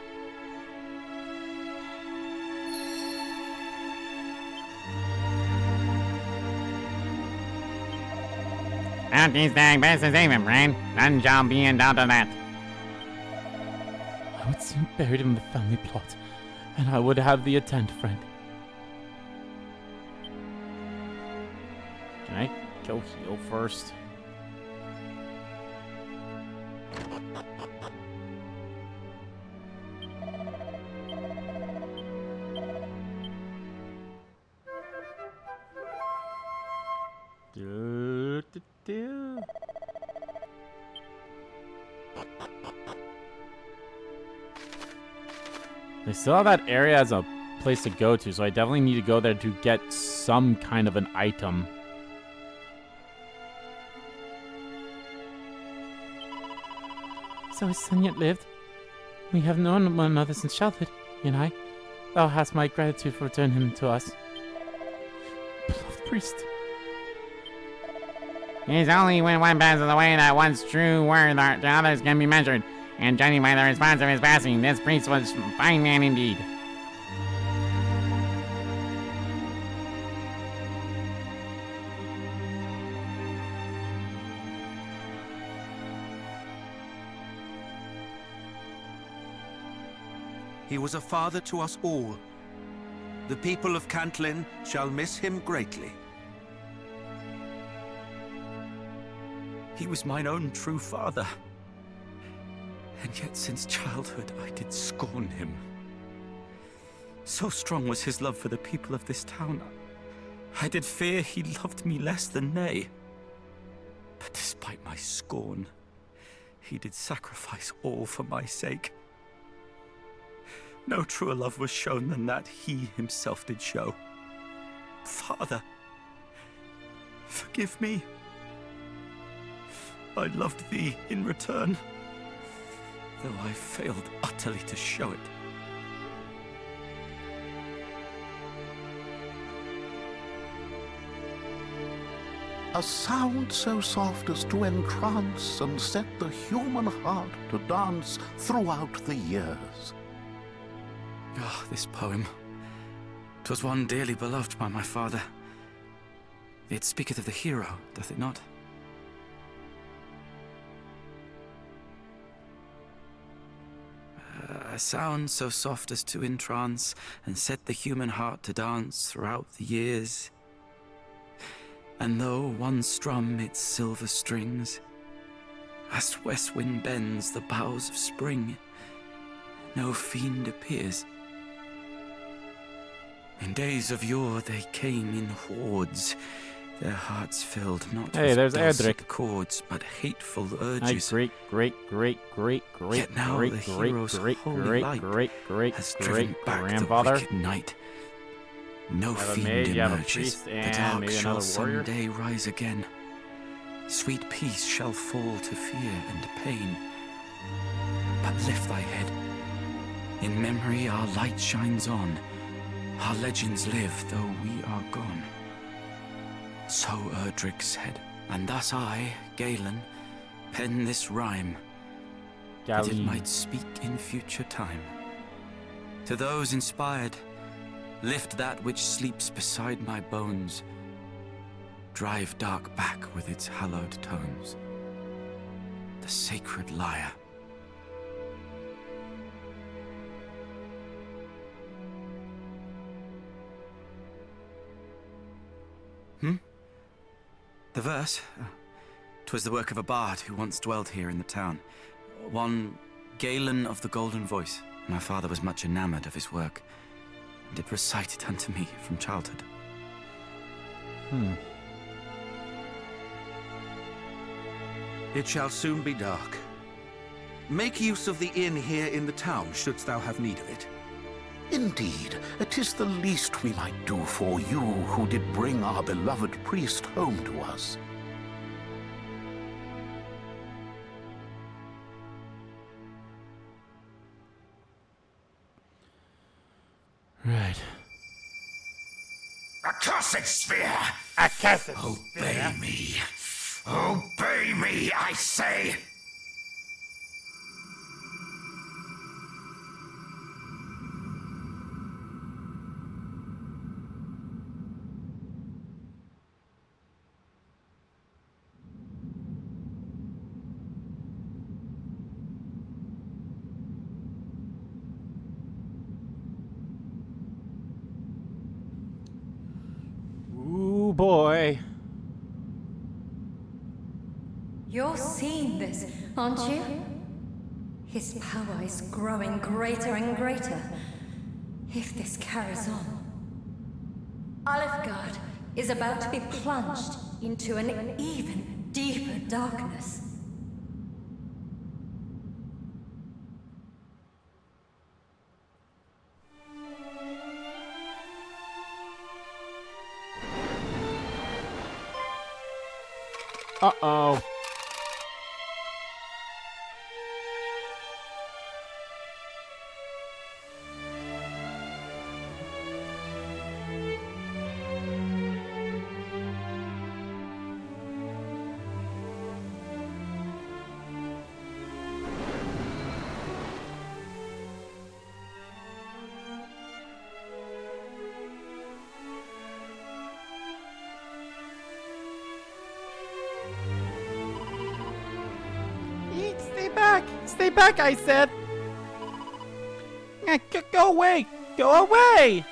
Out these dang best to save him, friend. None shall be in doubt of that. I would seem buried in the family plot, and I would have thee attend, friend. Can I go heal first? They still have that area as a place to go to, so I definitely need to go there to get some kind of an item. So his son yet lived? We have known one another since childhood, he and I. Thou hast my gratitude for returning him to us. Beloved priest. It's only when one passes away that one's true worth to others can be measured. And judging by the response of his passing, this priest was a fine man indeed. He was a father to us all. The people of Cantlin shall miss him greatly. He was mine own true father. And yet since childhood I did scorn him. So strong was his love for the people of this town, I did fear he loved me less than they. But despite my scorn, he did sacrifice all for my sake. No truer love was shown than that he himself did show. Father, forgive me. I loved thee in return, though I failed utterly to show it. A sound so soft as to entrance and set the human heart to dance throughout the years. Ah, this poem. 'Twas one dearly beloved by my father. It speaketh of the hero, doth it not? A sound so soft as to entrance and set the human heart to dance throughout the years. And though one strum its silver strings, as west wind bends the boughs of spring, no fiend appears. In days of yore they came in hordes, their hearts filled not Hey, with there's dulcet Erdrick. chords, but hateful My urges. great Yet now the hero's holy light has driven back grandfather. the wicked night. No Have a fiend mage, you have a emerges, priest, the and dark maybe shall another warrior? someday rise again. Sweet peace shall fall to fear and pain. But lift thy head. In memory our light shines on. Our legends live, though we are gone. So Erdrick said, and thus I, Galen, pen this rhyme, that it Galen. might speak in future time. To those inspired, lift that which sleeps beside my bones, drive dark back with its hallowed tones, the sacred lyre. The verse? 'Twas the work of a bard who once dwelt here in the town. One Galen of the Golden Voice. My father was much enamored of his work, and did recite it unto me from childhood. It shall soon be dark. Make use of the inn here in the town, shouldst thou have need of it. Indeed, it is the least we might do for you who did bring our beloved priest home to us. Right. Accursed sphere! Accursed Obey me. Obey me, I say! boy. You're seeing this, aren't you? His power is growing greater and greater. If this carries on, Alefgard is about to be plunged into an even deeper darkness. Uh-oh. Stay back! Stay back, I said! Go away! Go away!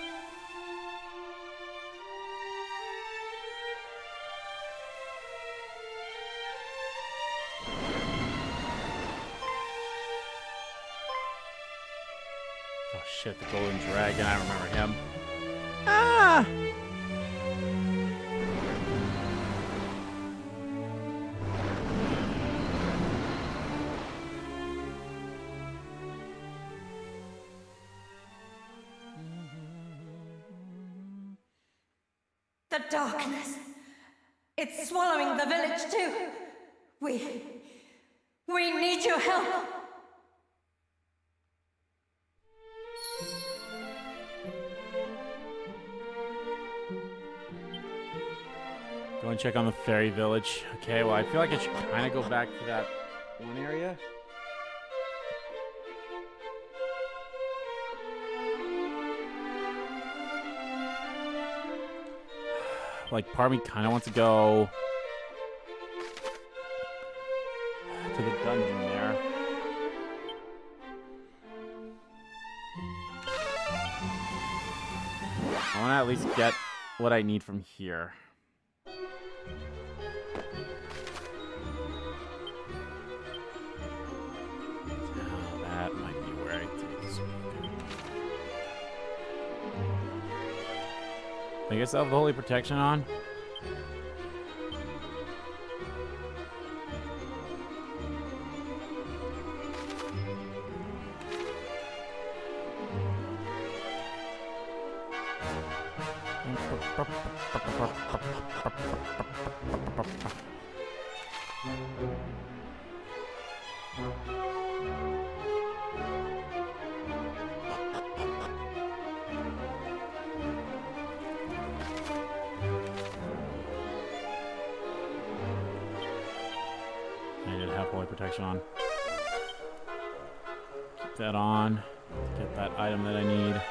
Oh shit, the golden dragon, I remember him. Ah! The darkness. It's swallowing the village too. We need your help. Go and check on the fairy village. Okay, well, I feel like I should kind of go back to that one area. Like, part of me kind of wants to go to the dungeon there. I want to at least get what I need from here. Oh, that might be where I take this. I guess I'll have the holy protection on. I did have holy protection on. Keep that on. Get that item that I need.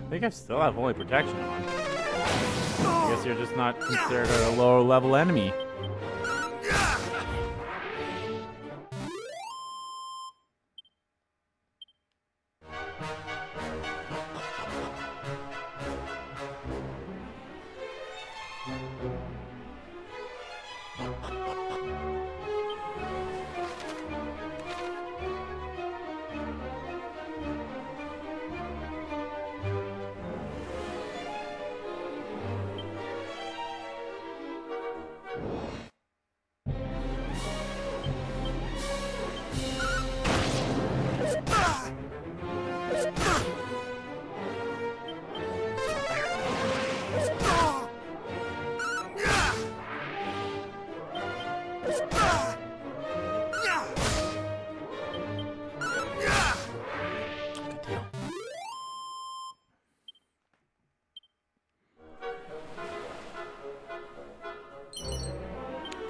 I think I still have holy protection on. I guess you're just not considered a lower level enemy.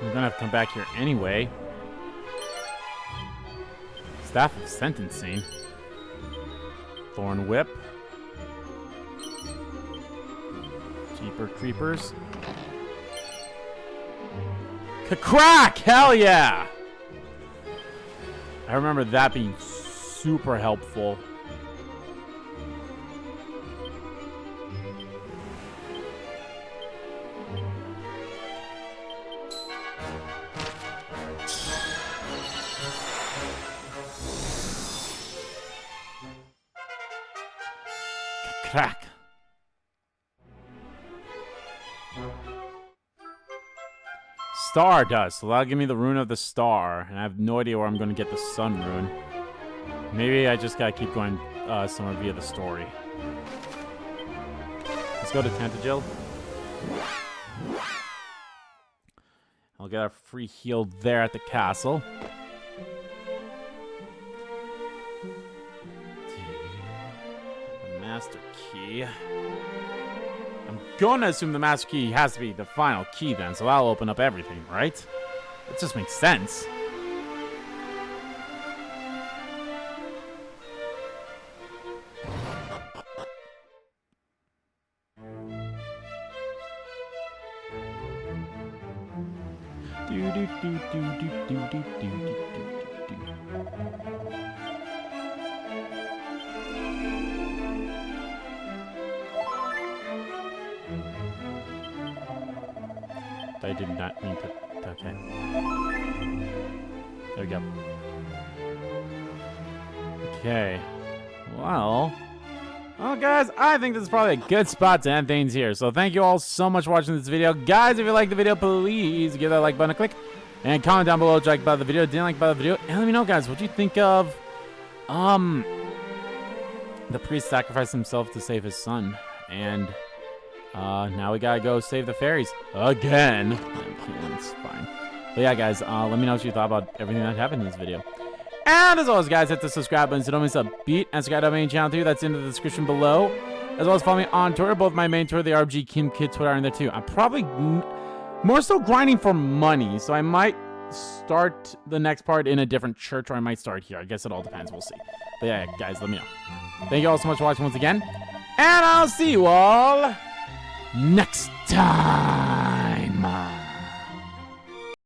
I'm gonna have to come back here anyway. Staff of Sentencing. Thorn Whip. Jeeper Creepers. Crack! Hell yeah! I remember that being super helpful. Crack. Stardust. So that'll give me the rune of the star, and I have no idea where I'm going to get the sun rune. Maybe I just gotta keep going somewhere via the story. Let's go to Tantagil. I'll get a free heal there at the castle. The master key. I'm gonna assume the master key has to be the final key then, so that'll open up everything, right? It just makes sense. I did not mean to. Okay. There we go. Okay. Well, guys, I think this is probably a good spot to end things here. So thank you all so much for watching this video. Guys, if you liked the video, please give that like button a click. And comment down below what you liked about the video, didn't like about the video. And let me know, guys, what you think of, the priest sacrificed himself to save his son. And, now we gotta go save the fairies. Again. It's fine. But yeah, guys, let me know what you thought about everything that happened in this video. And as always, guys, hit the subscribe button so don't miss a beat. And subscribe to my main channel, too. That's in the description below. As well as follow me on Twitter. Both my main Twitter, the RBG Kim Kid Twitter, are in there, too. I'm probably more so grinding for money. So I might start the next part in a different church, or I might start here. I guess it all depends. We'll see. But yeah, guys, let me know. Thank you all so much for watching once again. And I'll see you all next time.